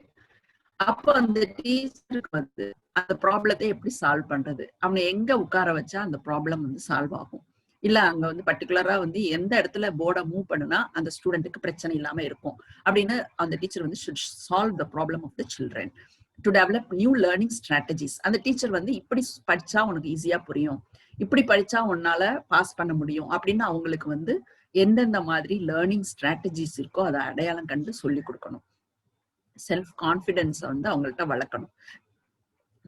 அப்போ அந்த டீச்சருக்கு வந்து அந்த ப்ராப்ளத்தை எப்படி சால்வ் பண்றது, அவனை எங்க உட்கார வச்சா அந்த ப்ராப்ளம் வந்து சால்வ் ஆகும், இல்ல அங்க வந்து பர்டிகுலரா வந்து எந்த இடத்துல போர்டை மூவ் பண்ணுனா அந்த ஸ்டூடெண்ட்டுக்கு பிரச்சனை இல்லாம இருக்கும் அப்படின்னு அந்த டீச்சர் வந்து should solve the problem of the children. To develop new learning strategies. அந்த டீச்சர் வந்து இப்படி படிச்சா உனக்கு ஈஸியா புரியும், இப்படி படிச்சா உன்னால பாஸ் பண்ண முடியும் அப்படின்னு அவங்களுக்கு வந்து எந்தெந்த மாதிரி லேர்னிங் ஸ்ட்ராட்டஜிஸ் இருக்கோ அதை அடையாளம் கண்டு சொல்லி கொடுக்கணும். செல்ஃப் கான்ஃபிடன்ஸ் வந்து அவங்கள்ட்ட வளர்க்கணும்.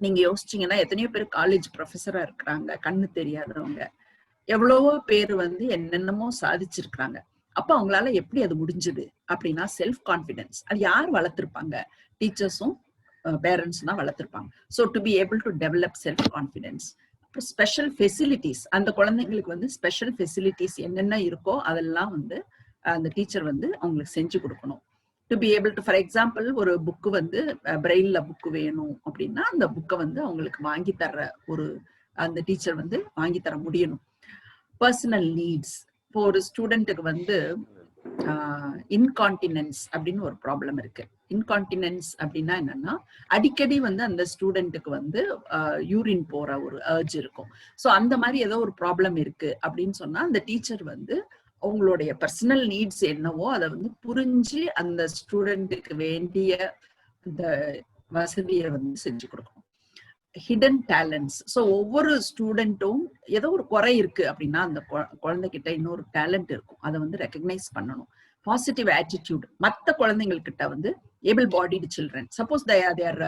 நீங்க யோசிச்சீங்கன்னா எத்தனையோ பேர் காலேஜ் ப்ரொஃபஸரா இருக்கிறாங்க, கண்ணு தெரியாதவங்க. எவ்வளவோ பேர் வந்து என்னென்னமோ சாதிச்சிருக்கிறாங்க. அப்ப அவங்களால எப்படி அது முடிஞ்சது அப்படின்னா செல்ஃப் கான்பிடன்ஸ். அது யார் வளர்த்திருப்பாங்க? டீச்சர்ஸும் பேரண்ட்ஸ் தான் வளர்த்திருப்பாங்க. So to be able to develop self confidence. அப்புறம் ஸ்பெஷல் ஃபெசிலிட்டிஸ், அந்த குழந்தைங்களுக்கு வந்து ஸ்பெஷல் ஃபெசிலிட்டிஸ் என்னென்ன இருக்கோ அதெல்லாம் வந்து அந்த டீச்சர் வந்து அவங்களுக்கு செஞ்சு கொடுக்கணும். To be able to, for example, ஒரு புக்கு வந்து பிரெயில்ல புக்கு வேணும் அப்படின்னா அந்த புக்கை வந்து அவங்களுக்கு வாங்கி தர்ற ஒரு அந்த டீச்சர் வந்து வாங்கி தர முடியணும். பர்சனல் நீட்ஸ், இப்போ ஒரு ஸ்டூடெண்ட்டுக்கு வந்து இன்கான்டினன்ஸ் அப்படின்னு ஒரு ப்ராப்ளம் இருக்கு. இன்கான்டினன்ஸ் அப்படின்னா என்னன்னா அடிக்கடி வந்து அந்த ஸ்டூடெண்ட்டுக்கு வந்து யூரின் போற ஒரு அர்ஜ் இருக்கும். ஸோ அந்த மாதிரி ஏதோ ஒரு ப்ராப்ளம் இருக்கு அப்படின்னு சொன்னா அந்த டீச்சர் வந்து அவங்களுடைய பர்சனல் நீட்ஸ் என்னவோ அதை வந்து புரிஞ்சு அந்த ஸ்டூடெண்ட்டுக்கு வேண்டிய அந்த வசதியை வந்து செஞ்சு கொடுக்கணும். ஹிடன் டேலண்ட்ஸ், ஸோ ஒவ்வொரு ஸ்டூடெண்ட்டும் ஏதோ ஒரு குறை இருக்கு அப்படின்னா அந்த குழந்தைகிட்ட இன்னொரு டேலண்ட் இருக்கும், அதை வந்து ரெக்கக்னைஸ் பண்ணணும். பாசிட்டிவ் ஆட்டிடியூட், மற்ற குழந்தைங்கள்கிட்ட வந்து able bodied children, suppose they are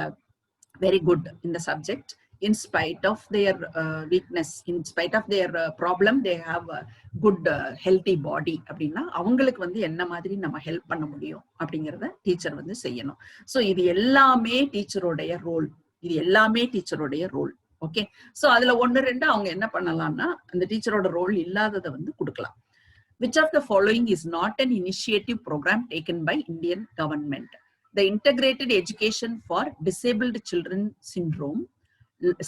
very good in the subject, in spite of their weakness, in spite of their problem, they have a good healthy body அப்படின்னா அவங்களுக்கு வந்து என்ன மாதிரி நம்ம ஹெல்ப் பண்ண முடியும் அப்படிங்கிறத டீச்சர் வந்து செய்யணும். ஸோ இது எல்லாமே டீச்சருடைய ரோல், இது எல்லாமே டீச்சருடைய ரோல். ஓகே, ஸோ அதுல 1-2 அவங்க என்ன பண்ணலாம்னா அந்த டீச்சரோட ரோல் இல்லாததை வந்து கொடுக்கலாம். Which of the following is not an initiative program taken by Indian government? The Integrated Education for Disabled Children Syndrome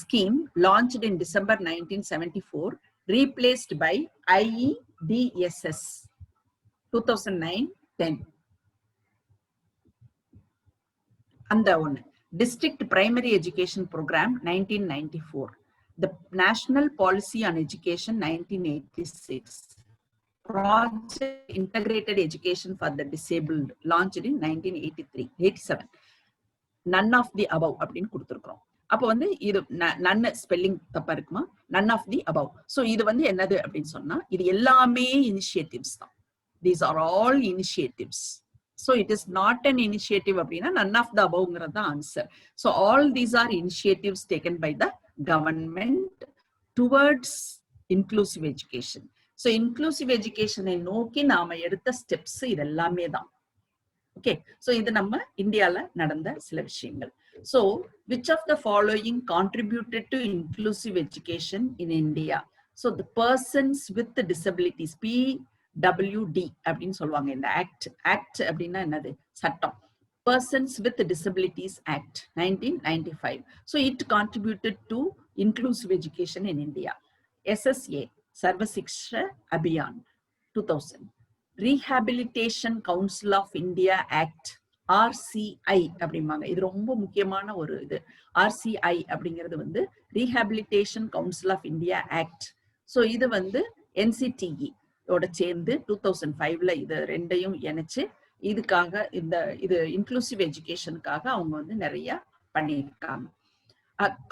scheme launched in December 1974, replaced by IEDSS 2009-10. And the one District Primary Education Program 1994, the National Policy on Education 1986, Project Integrated Education for the Disabled launched in 1987. None of the above அப்படின்னு கொடுத்துருக்கோம். அப்போ வந்து இது நன் spelling தப்பா இருக்குமா? none of the above. So இது வந்து என்னது அப்படின்னு சொன்னா இது எல்லாமே இனிஷியேட்டிவ்ஸ் தான். These are all initiatives. So it is not an initiative அப்படின்னா none of the aboveங்கிறது தான் answer. So all these are initiatives taken by the government towards inclusive education. So inclusive education ஐ நோக்கி நாம எடுத்த ஸ்டெப்ஸ் இது எல்லாமே தான். Okay, so இது நம்ம இந்தியால நடந்த சில விஷயங்கள். So which of the following contributed to inclusive education in India? So the persons with the disabilities, PWD அப்படின்னு சொல்லுவாங்க இந்த ஆக்ட். ஆக்ட் அப்படின்னா என்னது? சட்டம். Persons with Disabilities Act 1995. So it contributed to inclusive education in India. SSA, Sarva Shiksha Abhiyan 2000. Rehabilitation Council of India Act, RCI அப்படிம்பாங்க. இது ரொம்ப முக்கியமான ஒரு இது. RCI அப்படிங்கிறது வந்து Rehabilitation Council of India Act. So இது வந்து NCTE ஓட சேர்ந்து 2005ல இது ரெண்டையும் இணைச்சு இதுக்காக இது இன்க்ளூசிவ் எஜுகேஷனுக்காக அவங்க வந்து நிறைய பண்ணியிருக்காங்க.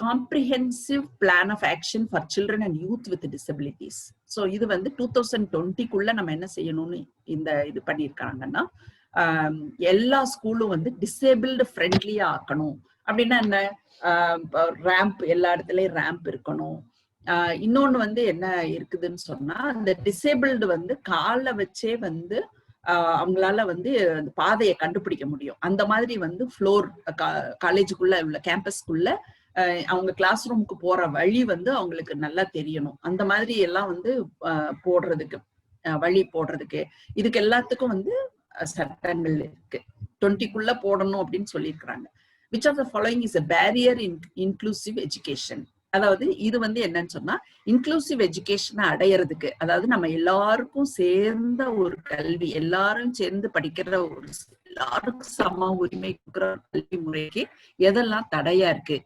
Comprehensive plan of action for children and youth with disabilities. So இது வந்து 2020க்குள்ள நம்ம என்ன செய்யணும்னு இது பண்ணியிருக்காங்கன்னா எல்லா ஸ்கூலும் வந்து டிசேபிள்டு ஃப்ரெண்ட்லியா ஆக்கணும். அப்படின்னா என்ன? ரேம்ப், எல்லா இடத்துலயும் ரேம்ப் இருக்கணும். இன்னொன்னு வந்து என்ன இருக்குதுன்னு சொன்னா அந்த டிசேபிள்டு வந்து காலை வச்சே வந்து அவங்களால வந்து அந்த பாதையை கண்டுபிடிக்க முடியும். அந்த மாதிரி வந்து ஃப்ளோர் காலேஜுக்குள்ள உள்ள கேம்பஸ்க்குள்ள அவங்க கிளாஸ் ரூமுக்கு போற வழி வந்து அவங்களுக்கு நல்லா தெரியணும். அந்த மாதிரி எல்லாம் வந்து போடுறதுக்கு வழி போடுறதுக்கு இதுக்கு எல்லாத்துக்கும் வந்து சட்டங்கள் இருக்கு. 20க்குள்ள போடணும் அப்படின்னு சொல்லியிருக்கிறாங்க. Which of the following is a barrier in inclusive education? அதாவது இது வந்து என்னன்னு சொன்னா இன்க்ளூசிவ் எஜுகேஷனை அடையறதுக்கு, அதாவது நம்ம எல்லாருக்கும் சேர்ந்த ஒரு கல்வி, எல்லாரும் சேர்ந்து படிக்கிற ஒரு எல்லாருக்கும் சம உரிமை கொடுக்குற கல்வி முறைக்கு எதெல்லாம் தடையா இருக்கு?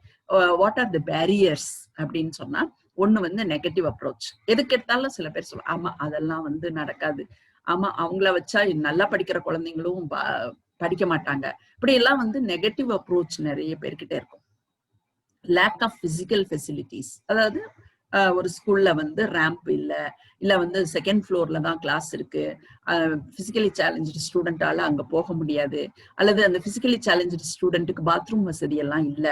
வாட் ஆர் தி பேரியர்ஸ் அப்படின்னு சொன்னா ஒண்ணு வந்து நெகட்டிவ் அப்ரோச். எதுக்கு எடுத்தாலும் சில பேர் சொல்லுவாங்க ஆமா அதெல்லாம் வந்து நடக்காது, ஆமா அவங்கள வச்சா நல்லா படிக்கிற குழந்தைங்களும் படிக்க மாட்டாங்க, இப்படி எல்லாம் வந்து நெகட்டிவ் அப்ரோச் நிறைய பேர்கிட்ட இருக்கும். லேக் ஆஃப் பிசிக்கல் ஃபெசிலிட்டிஸ், அதாவது ஒரு ஸ்கூல்ல வந்து ரேம்ப் இல்ல வந்து செகண்ட் ஃப்ளோர்ல தான் கிளாஸ் இருக்கு, பிசிக்கலி சேலஞ்சு ஸ்டூடெண்டால அங்க போக முடியாது, அல்லது அந்த பிசிக்கலி சேலஞ்சு ஸ்டூடெண்ட்டுக்கு பாத்ரூம் வசதி எல்லாம் இல்ல,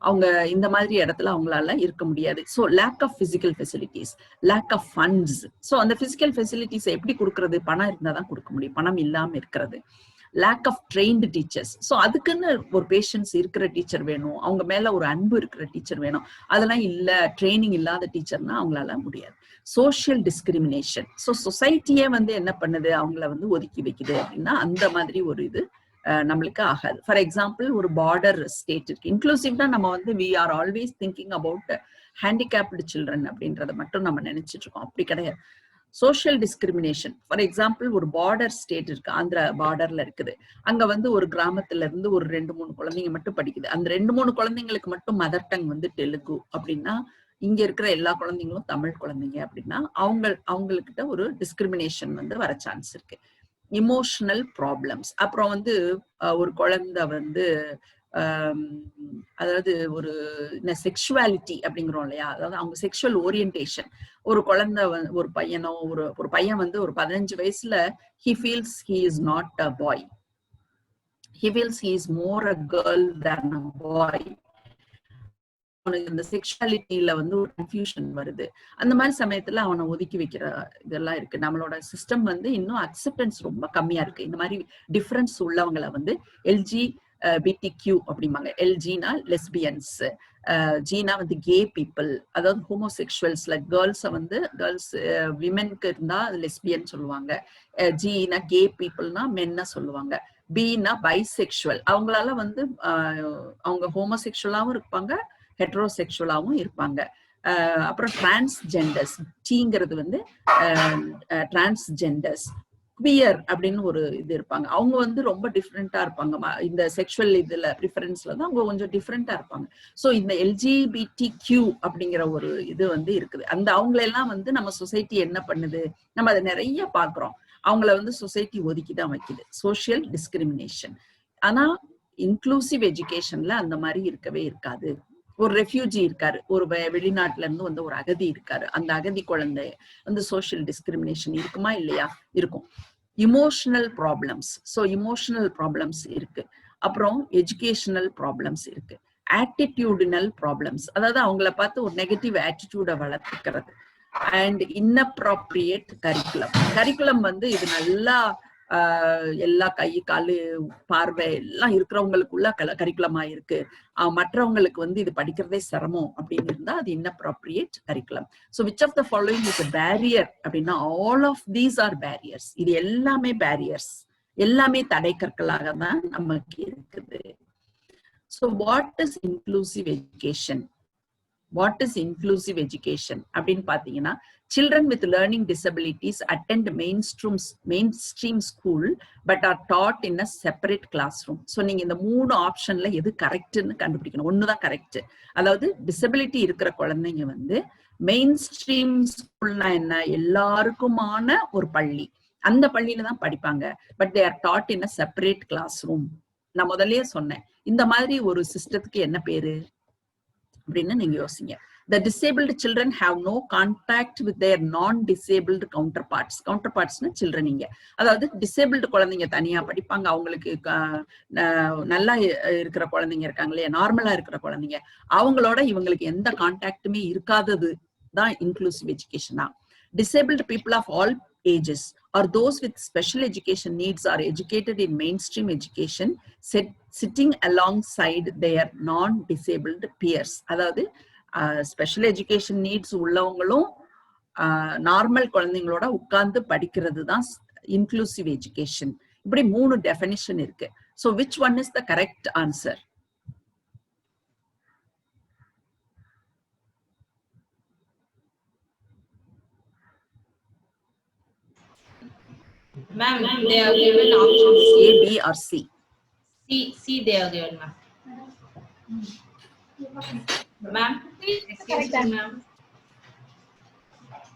அவங்க இந்த மாதிரி இடத்துல அவங்களால இருக்க முடியாது. So lack of physical facilities, lack of funds. So அந்த பிசிக்கல் ஃபெசிலிட்டிஸ் எப்படி கொடுக்கறது? பணம் இருந்தால் தான் கொடுக்க முடியும், பணம் இல்லாம இருக்கிறது. Lack of trained teachers. So அதுக்குன்னு ஒரு பேஷன்ஸ் இருக்கிற டீச்சர் வேணும், அவங்க மேல ஒரு அன்பு இருக்கிற டீச்சர் வேணும். அதெல்லாம் இல்ல, ட்ரைனிங் இல்லாத டீச்சர்னா அவங்களால முடியாது. Social discrimination. ஸோ சொசைட்டியே வந்து என்ன பண்ணுது, அவங்கள வந்து ஒதுக்கி வைக்குது அப்படின்னா அந்த மாதிரி ஒரு இது நம்மளுக்கு ஆகாது. ஃபார் எக்ஸாம்பிள், ஒரு பார்டர் ஸ்டேட் இருக்கு. இன்க்ளூசிவ்னா நம்ம வந்து we are always thinking about handicapped children அப்படின்றத மட்டும் நம்ம நினைச்சிட்டு இருக்கோம். அப்படி கிடையாது. Social discrimination. ஃபார் எக்ஸாம்பிள், ஒரு பார்டர் ஸ்டேட் இருக்கு, ஆந்திரா பார்டர்ல இருக்குது. அங்க வந்து ஒரு கிராமத்துல இருந்து ஒரு 2-3 குழந்தைங்க மட்டும் படிக்குது. அந்த 2-3 குழந்தைங்களுக்கு மட்டும் மதர் டங் வந்து தெலுங்கு அப்படின்னா, இங்க இருக்கிற எல்லா குழந்தைங்களும் தமிழ் குழந்தைங்க அப்படின்னா அவங்கக்கிட்ட ஒரு டிஸ்கிரிமினேஷன் வந்து வர சான்ஸ் இருக்கு. Emotional problems. அப்புறம் வந்து ஒரு குழந்தை வந்து அதாவது ஒரு செக்ஷுவாலிட்டி அப்படிங்கிறோம் இல்லையா, அதாவது அவங்க செக்ஷுவல் ஓரியன்டேஷன். ஒரு குழந்தை ஒரு பையனோ ஒரு பையன் வந்து ஒரு 15 வயசுல he feels he is not a boy, he feels he is more a girl than a boy. அவனுக்கு இந்த செக்ஷுவாலிட்டியில வந்து ஒரு கன்ஃபியூஷன் வருது. அந்த மாதிரி சமயத்துல அவனை ஒதுக்கி வைக்கிற இதெல்லாம் இருக்கு. நம்மளோட சிஸ்டம் வந்து இன்னும் அக்செப்டன்ஸ் ரொம்ப கம்மியா இருக்கு. இந்த மாதிரி டிஃபரன்ஸ் உள்ளவங்களை வந்து LGBTQ அப்படிம்பாங்க. LGனா லெஸ்பியன்ஸ், ஜீனா வந்து கே பீப்புள், அதாவது ஹோமோசெக்சுவல்ஸ். லைக் கேர்ள்ஸை வந்து கேர்ள்ஸ் விமென்க்கு இருந்தா லெஸ்பியன் சொல்லுவாங்க, ஜீனா கே பீப்புள்னா மென்ன சொல்லுவாங்க, பீனா பைசெக்சுவல். அவங்களால வந்து அவங்க ஹோமோசெக்சுவலாவும் இருப்பாங்க, ஹெட்ரோசெக்சுவலாவும் இருப்பாங்க. அப்புறம் டிரான்ஸ்ஜெண்டர்ஸ், டீங்கிறது வந்து டிரான்ஸ்ஜெண்டர்ஸ். குவியர் அப்படின்னு ஒரு இது இருப்பாங்க, அவங்க வந்து ரொம்ப டிஃப்ரெண்டா இருப்பாங்க. இந்த செக்ஷுவல் இதுல ப்ரிஃபரன்ஸ்ல தான் அவங்க கொஞ்சம் டிஃப்ரெண்டா இருப்பாங்க. ஸோ இந்த LGBTQ அப்படிங்கிற ஒரு இது வந்து இருக்குது. அந்த அவங்களெல்லாம் வந்து நம்ம சொசைட்டி என்ன பண்ணுது, நம்ம அதை நிறைய பார்க்குறோம். அவங்கள வந்து சொசைட்டி ஒதுக்கி தான் வைக்குது. Social discrimination. ஆனா இன்க்ளூசிவ் எஜுகேஷன்ல அந்த மாதிரி இருக்கவே இருக்காது. ஒரு ரெஃப்யூஜி இருக்காரு, ஒரு வெளிநாட்டுல இருந்து வந்து ஒரு அகதி இருக்காரு, அந்த அகதி குழந்தை வந்து சோஷியல் டிஸ்கிரிமினேஷன் இருக்குமா இல்லையா? இருக்கும். Emotional problems. So emotional problems இருக்கு. அப்புறம் எஜுகேஷனல் ப்ராப்ளம்ஸ் இருக்கு. ஆட்டிடியூடினல் ப்ராப்ளம்ஸ், அதாவது அவங்கள பார்த்து ஒரு நெகட்டிவ் ஆட்டிடியூட வளர்த்துக்கிறது. And inappropriate curriculum. கரிக்குலம் வந்து இது நல்லா எல்லா கை காலு பார்வை எல்லாம் இருக்கிறவங்களுக்குள்ள கரிக்குலமா இருக்கு, மற்றவங்களுக்கு வந்து இது படிக்கிறதே சிரமம் அப்படின்னு இருந்தா அது inappropriate curriculum. So which of the following is a barrier அப்படின்னா all of these are barriers. இது எல்லாமே பேரியர்ஸ், எல்லாமே தடை கற்களாக தான் நமக்கு இருக்குது. So what is inclusive education? What is inclusive education அப்படின்னு பாத்தீங்கன்னா, children with learning disabilities attend mainstream school but are taught in a separate classroom. So நீங்க இந்த 3 ஆப்ஷன்ல எது கரெக்ட்னு கண்டுபிடிக்கணும். ஒண்ணுதான் கரெக்ட். அதாவது டிசபிலிட்டி இருக்கிற குழந்தைங்க வந்து மெயின் ஸ்ட்ரீம் ஸ்கூல்னா என்ன, எல்லாருக்குமான ஒரு பள்ளி, அந்த பள்ளியில தான் படிப்பாங்க. But they are taught in a separate classroom. நான் முதல்லயே சொன்னேன், இந்த மாதிரி ஒரு சிஸ்டத்துக்கு என்ன பேரு அப்படின்னு நீங்க யோசிங்க. The disabled children have no contact with their non-disabled counterparts. counterpartsனா children இங்க, அதாவது disabled குழந்தைங்க தனியா படிப்பாங்க, அவங்களுக்கு நல்லா இருக்கிற குழந்தைங்க இருக்காங்க இல்லையா, நார்மலா இருக்கிற குழந்தைங்க, அவங்களோட இவங்களுக்கு எந்த கான்டாக்டுமே இருக்காதது தான் inclusive எஜுகேஷனா. Disabled people of all ages or those with special education needs are educated in mainstream education, sitting alongside their non-disabled peers. அதாவது ஸ்பெஷல் எஜுகேஷன் நீட்ஸ் உள்ளவங்களும் நார்மல் குழந்தைங்களோட உட்கார்ந்து படிக்கிறது தான் இன்க்ளூசிவ் எஜுகேஷன். இப்படி 3 டெஃபினிஷன் இருக்கு. So which one is the correct answer? Ma'am, they are given options A, B or C? C they are given, ma'am. Ma'am, excuse me, ma'am.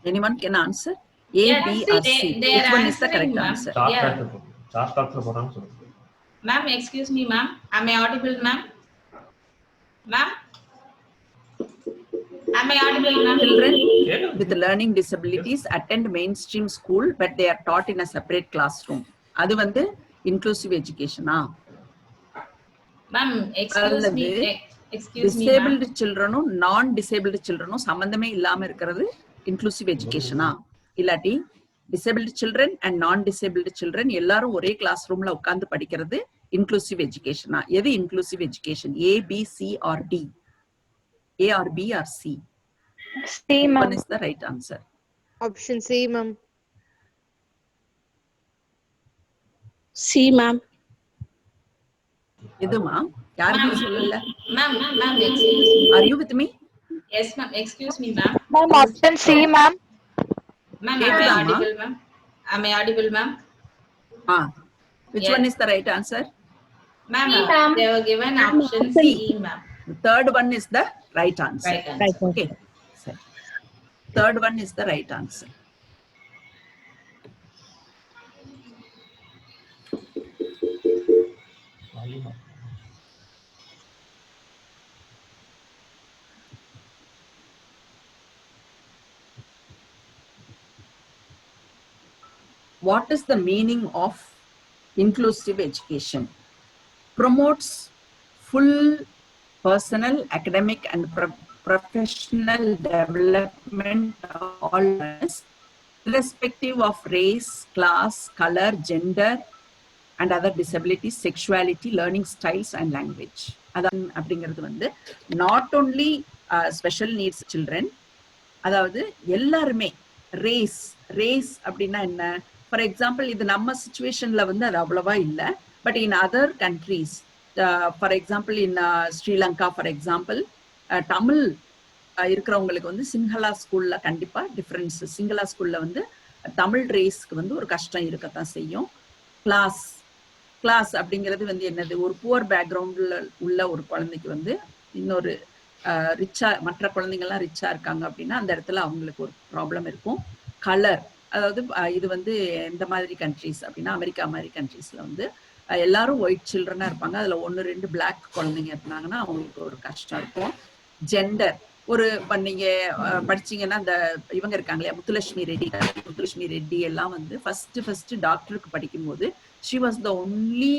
Anyone can answer? A, Yeah, B see, or C? Which one is the correct answer? Ma'am, excuse me, ma'am. Am I audible, ma'am? Ma'am? Am I audible, ma'am? Children with learning disabilities attend mainstream school but they are taught in a separate classroom. அது வந்து inclusive education ma'am excuse me disabled childrenum non disabled childrenum சம்பந்தமே இல்லாம இருக்கிறது inclusive education இல்லாட்டி disabled children and non disabled children எல்லாரும் ஒரே class ரூம்ல உட்கார்ந்து படிக்கிறது inclusive education எது inclusive education? A, B, C or D? A or B or C? C, ma'am. One is the right answer. Option C, ma'am. C, ma'am. எதுமா யாருமே சொல்லல. Ma'am excuse me. Are you with me? Yes ma'am, excuse me ma'am. Ma'am, option C, ma'am. Ma'am, am I audible ma'am? Am I audible ma'am? Which Yes. one is the right answer? Ma'am, C, ma'am. they were given option C ma'am. The third one is the right answer. Right answer. Okay. So, third one is the right answer. What is the meaning of inclusive education? Promotes full personal, academic and professional development of all learners, irrespective of race, class, color, gender and other disabilities, sexuality, learning styles and language. அதான் அப்படிங்கிறது வந்து not only special needs children, அதாவது எல்லாருமே race அப்படின்னா என்ன? For example, இது நம்ம சிச்சுவேஷன்ல வந்து அது அவ்வளவா இல்லை. But in other countries, for example in Sri Lanka for example, Tamil இருக்கிறவங்களுக்கு வந்து சிங்களா ஸ்கூல்ல கண்டிப்பா டிஃப்ரென்ஸ். சிங்களா ஸ்கூல்ல வந்து தமிழ் ரேஸ்க்கு வந்து ஒரு கஷ்டம் இருக்கத்தான் செய்யும். கிளாஸ் அப்படிங்கிறது வந்து என்னது? ஒரு புவர் பேக்ரவுண்ட்ல உள்ள ஒரு குழந்தைக்கு வந்து இன்னொரு ரிச்சா, மற்ற குழந்தைங்கள்லாம் ரிச்சா இருக்காங்க அப்படின்னா அந்த இடத்துல அவங்களுக்கு ஒரு ப்ராப்ளம் இருக்கும். கலர், அதாவது இது வந்து எந்த மாதிரி கண்ட்ரீஸ் அப்படின்னா அமெரிக்கா மாதிரி கண்ட்ரீஸ்ல வந்து எல்லாரும் ஒயிட் சில்ட்ரனா இருப்பாங்க. அதுல 1-2 பிளாக் குழந்தைங்க இருந்தாங்கன்னா அவங்களுக்கு ஒரு கஷ்டம் இருக்கும். ஜெண்டர், ஒரு நீங்க படிச்சீங்கன்னா அந்த இவங்க இருக்காங்களே முத்துலட்சுமி ரெட்டி எல்லாம் வந்து ஃபர்ஸ்ட் டாக்டருக்கு படிக்கும்போது she was the only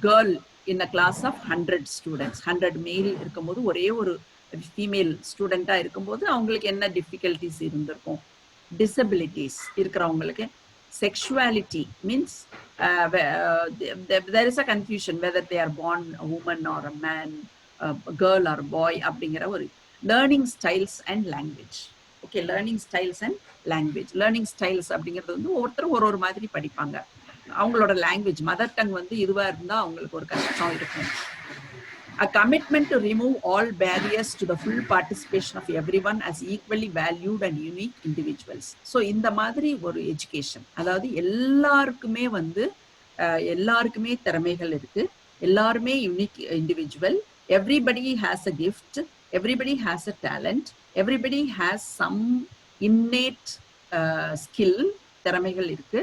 girl in a class of 100 students. 100 மேல் இருக்கும்போது ஒரே ஒரு ஃபீமேல் ஸ்டூடெண்டா இருக்கும்போது அவங்களுக்கு என்ன டிஃபிகல்டிஸ் இருந்திருக்கும்? டிசபிலிட்டிஸ் இருக்கிறவங்களுக்கு. Sexuality means there is a confusion whether they are born a woman or a man, a girl or a boy அப்படிங்கிற ஒரு. learning styles and language. Okay, learning styles and language. Learning styles அப்படிங்கிறது வந்து ஒவ்வொருத்தரும் ஒரு மாதிரி படிப்பாங்க. அவங்களோட language mother tongue வந்து இதுவா இருந்தா அவங்களுக்கு ஒரு கஷ்டம் இருக்கும். A commitment to remove all barriers to the full participation of everyone as equally valued and unique individuals. So இந்த மாதிரி ஒரு எஜுகேஷன், அதாவது எல்லாருக்குமே வந்து எல்லாருக்குமே திறமைகள் இருக்கு, எல்லாருமே unique individual, everybody has a gift, everybody has a talent, everybody has some innate skill, திறமைகள் இருக்கு,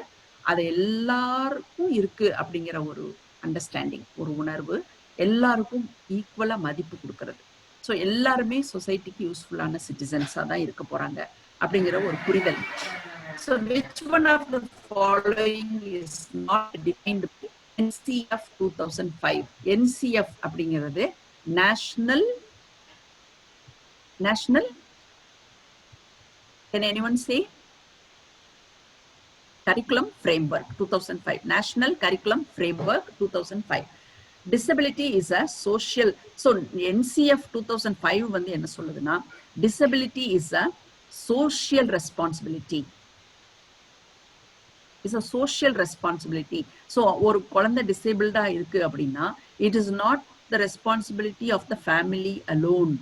அது எல்லாருக்கும் இருக்கு அப்படிங்கிற ஒரு அண்டர்ஸ்டாண்டிங், ஒரு உணர்வு, எல்லாருக்கும் ஈக்குவலா மதிப்பு கொடுக்கறது. ஸோ எல்லாருமே சொசைட்டிக்கு யூஸ்ஃபுல்லான சிட்டிசன்ஸா தான் இருக்க போறாங்க அப்படிங்கிற ஒரு புரிதல். So which one of the following is not defined by NCF 2005? NCF அப்படிங்கிறது national, can anyone say? Curriculum Framework 2005. National Curriculum Framework 2005. Disability is a social. So NCF 2005 வந்து என்ன சொல்லுதுன்னா, disability is a social responsibility. It's a social responsibility. So ஒரு குழந்தை டிசேபிள்டா இருக்கு அப்படின்னா it is not the responsibility of the family alone.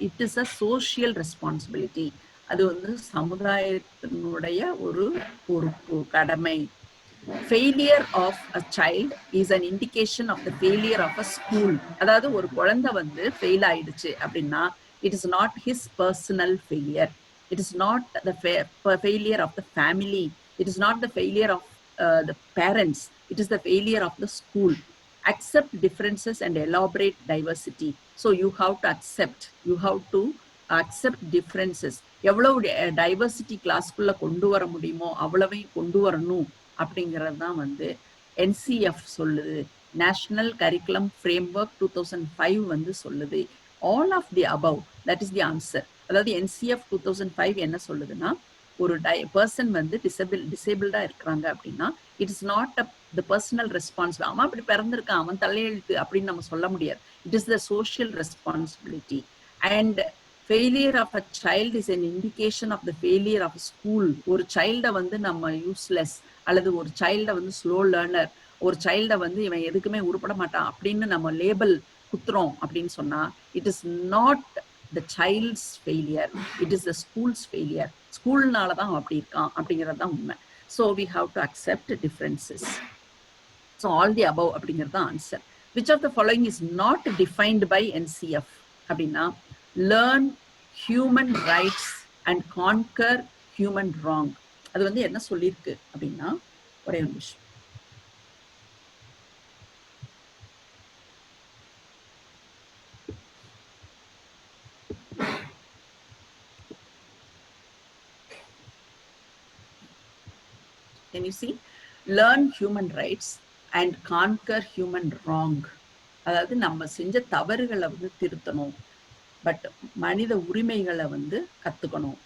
It is a social responsibility. அது வந்து சமுதாயத்தினுடைய ஒரு கடமை. Failure of a child is an indication of the failure of a school. அதாவது ஒரு குழந்தை வந்து ஃபெயில் ஆயிடுச்சு அப்படின்னா it is not his personal failure. It is not the failure of the family. It is not the failure of the parents. It is the failure of the school. Accept differences and elaborate diversity. So you have to accept, you have to accept differences, எவ்வளவு diversity கிளாஸ்க்குள்ள கொண்டு வர முடியுமோ அவ்வளவையும் கொண்டு வரணும் அப்படிங்கிறது தான் வந்து NCF சொல்லுது. நேஷனல் கரிக்குலம் ஃப்ரேம்வொர்க் 2005 வந்து சொல்லுது. All of the above, that is the answer. அதாவது NCF 2005 என்ன சொல்லுதுன்னா, ஒரு பர்சன் வந்து டிசேபிள்டா இருக்கிறாங்க அப்படின்னா it is not the personal responsibility. அவன் அப்படி பிறந்திருக்கான், அவன் தலையெழுத்து அப்படின்னு நம்ம சொல்ல முடியாது. It is the social responsibility. And failure of a child is an indication of the failure of school. ஒரு சைல்டை வந்து நம்ம யூஸ்லெஸ் அல்லது ஒரு சைல்டை வந்து ஸ்லோ லேர்னர், ஒரு சைல்டை வந்து இவன் எதுக்குமே உருப்பட மாட்டான் அப்படின்னு நம்ம லேபிள் குத்துறோம் அப்படின்னு சொன்னா it is not the child's failure, it is the school's failure. ஸ்கூல்னால தான் அப்படி இருக்கான் அப்படிங்கிறது தான் உண்மை. So we have to accept differences. So all the above அப்படிங்கிறது தான் answer. Which of the following is not defined by NCF அப்படின்னா, learn human rights and conquer human wrong. அது வந்து என்ன சொல்லியிருக்கு அப்படின்னா, ஒரே ஒரு நிமிஷம். Can you see? Learn human rights and conquer human wrong. அதாவது நம்ம செஞ்ச தவறுகளை வந்து திருத்தணும், பட் மனித உரிமைகளை வந்து கத்துக்கணும்.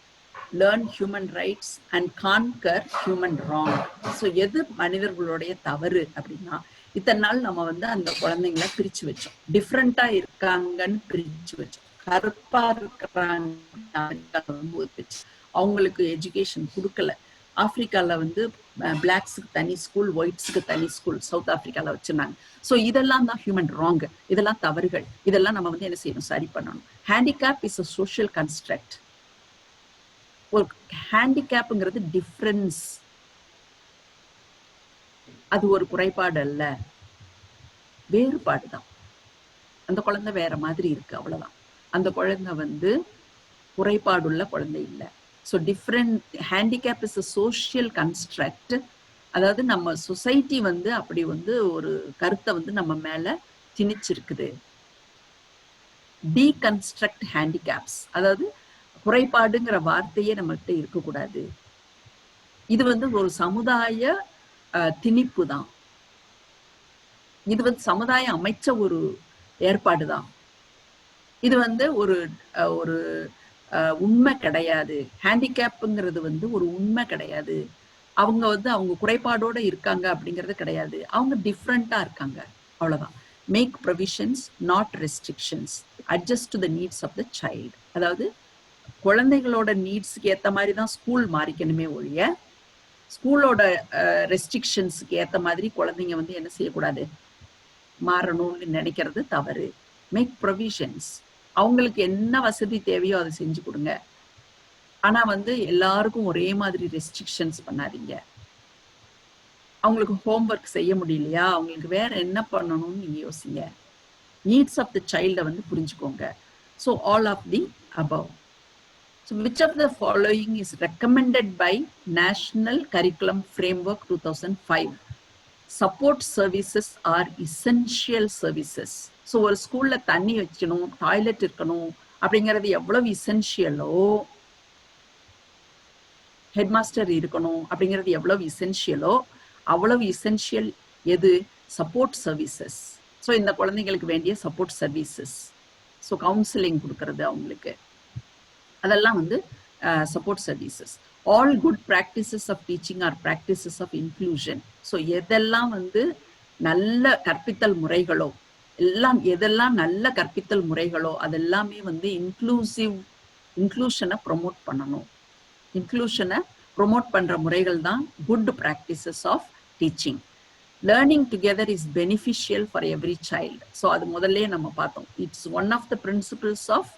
Learn human rights and conquer human wrong. So எது மனிதர்களுடைய தவறு அப்படின்னா, இத்தனை நாள் நம்ம வந்து அந்த குழந்தைங்களை பிரிச்சு வச்சோம், டிஃப்ரெண்டா இருக்காங்கன்னு பிரிச்சு வச்சோம். கருப்பா இருக்கிறாங்க, அவங்களுக்கு எஜுகேஷன் கொடுக்கல. ஆப்பிரிக்கால வந்து பிளாக்ஸுக்கு தனி ஸ்கூல், ஒயிட்ஸுக்கு தனி ஸ்கூல் சவுத் ஆப்பிரிக்கால வச்சிருந்தாங்க. ஸோ இதெல்லாம் தான் ஹியூமன் ராங், இதெல்லாம் தவறுகள். இதெல்லாம் நம்ம வந்து என்ன செய்யணும், சரி பண்ணணும். Handicap is a social construct. ஒரு ஹேண்டிகேப்ங்கிறது டிஃபரன்ஸ், அது ஒரு குறைபாடு அல்ல, வேறுபாடு தான். அந்த குழந்தை வேற மாதிரி இருக்கு, அவ்வளவுதான். அந்த குழந்தை வந்து குறைபாடுள்ள குழந்தை இல்லை. So different handicap is a social construct. அதாவது நம்ம சொசைட்டி வந்து அப்படி வந்து ஒரு கருத்தை வந்து நம்ம மேல திணிச்சிருக்குது. டீகன்ஸ்ட்ரக்ட் ஹேண்டிகேப்ஸ், அதாவது குறைபாடுங்கிற வார்த்தையே நம்மகிட்ட இருக்கக்கூடாது. இது வந்து ஒரு சமுதாய திணிப்பு தான். இது வந்து சமுதாயம் அமைச்ச ஒரு ஏற்பாடு தான். இது வந்து ஒரு ஒரு உண்மை கிடையாது. ஹேண்டிகேப்புங்கிறது வந்து ஒரு உண்மை கிடையாது. அவங்க வந்து அவங்க குறைபாடோட இருக்காங்க அப்படிங்கிறது கிடையாது. அவங்க டிஃப்ரெண்டா இருக்காங்க, அவ்வளவுதான். Make provisions not restrictions, adjust to the needs of the child. அதாவது குழந்தைகளோட நீட்ஸுக்கு ஏற்ற மாதிரி தான் ஸ்கூல் மாறிக்கணுமே ஒழிய, ஸ்கூலோட ரெஸ்ட்ரிக்ஷன்ஸுக்கு ஏற்ற மாதிரி குழந்தைங்க வந்து என்ன செய்யக்கூடாது, மாறணும்னு நினைக்கிறது தவறு. மேக் ப்ரொவிஷன்ஸ், அவங்களுக்கு என்ன வசதி தேவையோ அதை செஞ்சு கொடுங்க. ஆனா வந்து எல்லாருக்கும் ஒரே மாதிரி ரெஸ்ட்ரிக்ஷன்ஸ் பண்ணாதீங்க. அவங்களுக்கு ஹோம்ஒர்க் செய்ய முடியலையா, அவங்களுக்கு வேற என்ன பண்ணணும்னு நீங்க யோசிங்க. நீட்ஸ் ஆஃப் த சைல்டை வந்து புரிஞ்சுக்கோங்க. So all of the above. So which of the following is recommended by National Curriculum Framework 2005? Support services are essential services. So ஒரு ஸ்கூல்ல தண்ணி வைக்கணும், டாய்லெட் இருக்கணும் அப்படிங்கிறது எவ்வளவு இசென்ஷியலோ, ஹெட் மாஸ்டர் இருக்கணும் அப்படிங்கிறது எவ்வளவு இசென்ஷியலோ, அவ்வளவு இசென்ஷியல் எது, சப்போர்ட் சர்வீசஸ். ஸோ இந்த குழந்தைங்களுக்கு வேண்டிய சப்போர்ட் சர்வீசஸ், ஸோ கவுன்சிலிங் கொடுக்கறது அவங்களுக்கு, அதெல்லாம் வந்து support services. All good practices of teaching are practices of inclusion. So எதெல்லாம் வந்து நல்ல கற்பித்தல் முறைகளோ, எதெல்லாம் நல்ல கற்பித்தல் முறைகளோ அதெல்லாமே வந்து இன்க்ளூஷனை ப்ரொமோட் பண்ணணும். இன்க்ளூஷனை ப்ரொமோட் பண்ற முறைகள் தான் good practices of teaching. Learning together is beneficial for every child. So அது முதல்ல நம்ம பார்த்தோம். It's one of the principles of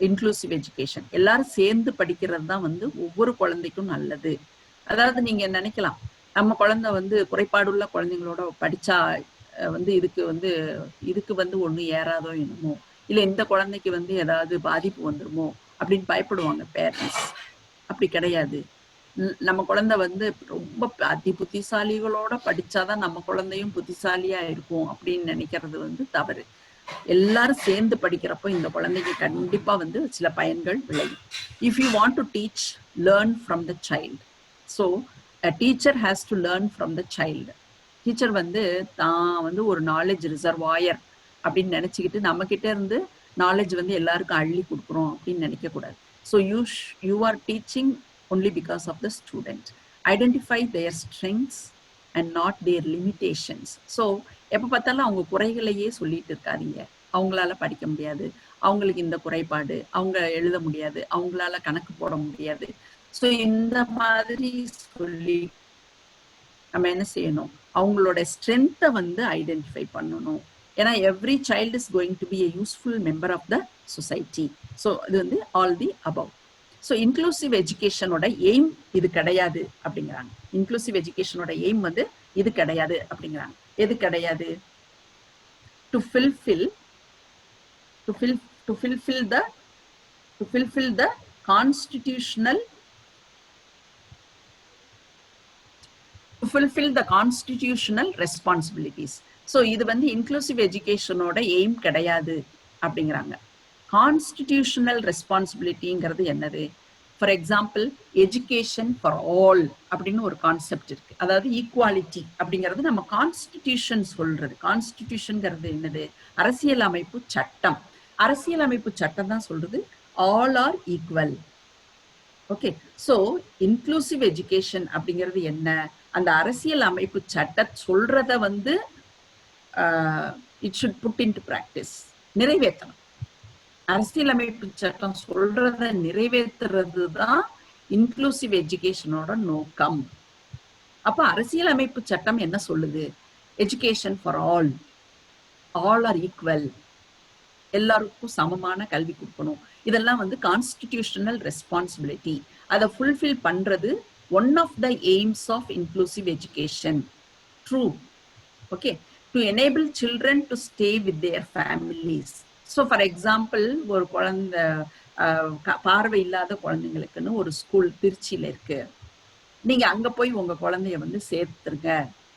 inclusive education. எல்லாரும் சேர்ந்து படிக்கிறது தான் வந்து ஒவ்வொரு குழந்தைக்கும் நல்லது. அதாவது நீங்க நினைக்கலாம், நம்ம குழந்தை வந்து குறைபாடுள்ள குழந்தைங்களோட படிச்சா வந்து இதுக்கு வந்து ஒண்ணு ஏறாதோ என்னமோ, இல்ல இந்த குழந்தைக்கு வந்து ஏதாவது பாதிப்பு வந்துருமோ அப்படின்னு பயப்படுவாங்க பேரண்ட்ஸ். அப்படி கிடையாது. நம்ம குழந்தை வந்து ரொம்ப அதி புத்திசாலிகளோட படிச்சாதான் நம்ம குழந்தையும் புத்திசாலியா இருக்கும் அப்படின்னு நினைக்கிறது வந்து தவறு. எல்லாரும் சேர்ந்து படிக்கிறப்போ இந்த குழந்தைக்கு கண்டிப்பா வந்து சில பயன்கள் விளையும். If you want to teach, learn from the child. So a teacher has to learn from the child. Teacher வந்து தான் வந்து ஒரு நாலேஜ் ரிசர்வாயர் அப்படின்னு நினைச்சுக்கிட்டு நம்ம கிட்ட இருந்து நாலேஜ் வந்து எல்லாருக்கும் அள்ளி கொடுக்குறோம் அப்படின்னு நினைக்க கூடாது. So you are teaching only because of the student. Identify their strengths and not their limitations. So எப்போ பார்த்தாலும் அவங்க குறைகளையே சொல்லிட்டு இருக்காதீங்க. அவங்களால படிக்க முடியாது, அவங்களுக்கு இந்த குறைபாடு, அவங்க எழுத முடியாது, அவங்களால கணக்கு போட முடியாது. ஸோ இந்த மாதிரி சொல்லி நம்ம என்ன செய்யணும், அவங்களோட ஸ்ட்ரென்த்தை வந்து ஐடென்டிஃபை பண்ணணும். ஏன்னா every child is going to be a useful member of the society. So இது வந்து all the above. So inclusive எஜுகேஷனோட எய்ம் இது கிடையாது அப்படிங்கிறாங்க. இன்க்ளூசிவ் எஜுகேஷனோட எய்ம் வந்து இது கிடையாது அப்படிங்கிறாங்க. எது கிடையாது? To fulfill the constitutional responsibilities. So இது வந்து இன்க்ளூசிவ் எஜுகேஷனோட எய்ம் கிடையாது அப்படிங்கிறாங்க. கான்ஸ்டிடியூஷனல் ரெஸ்பான்சிபிலிட்டிங்கிறது என்னது? For example, education for all அப்படின்னு ஒரு கான்செப்ட் இருக்கு. அதாவது ஈக்குவாலிட்டி அப்படிங்கிறது நம்ம கான்ஸ்டிடியூஷன் சொல்றது. கான்ஸ்டிடியூஷன்ங்கிறது என்னது? அரசியல் அமைப்பு சட்டம். அரசியல் அமைப்பு சட்டம் தான் சொல்றது all are equal. Okay, so inclusive education அப்படிங்கிறது என்ன? அந்த அரசியல் அமைப்பு சட்டம் சொல்றத வந்து it should put into practice, நிறைவேற்றணும். அரசியலமைப்பு சட்டம் சொல்றத நிறைவேற்றுறது தான் இன்க்ளூசிவ் எஜுகேஷனோட நோக்கம். அப்ப அரசியலமைப்பு சட்டம் என்ன சொல்லுது? Education for all, all are equal, எல்லாருக்கும் சமமான கல்வி கொடுக்கணும். இதெல்லாம் வந்து கான்ஸ்டிடியூஷனல் ரெஸ்பான்சிபிலிட்டி. அதை ஃபுல்ஃபில் பண்றது one of the aims of inclusive education. True. Okay, to enable children to stay with their families. So for example, ஒரு குழந்தை பார்வை இல்லாத குழந்தைங்களுக்குன்னு ஒரு ஸ்கூல் திருச்சியில இருக்கு. நீங்க அங்க போய் உங்க குழந்தைய வந்து சேர்த்துருங்க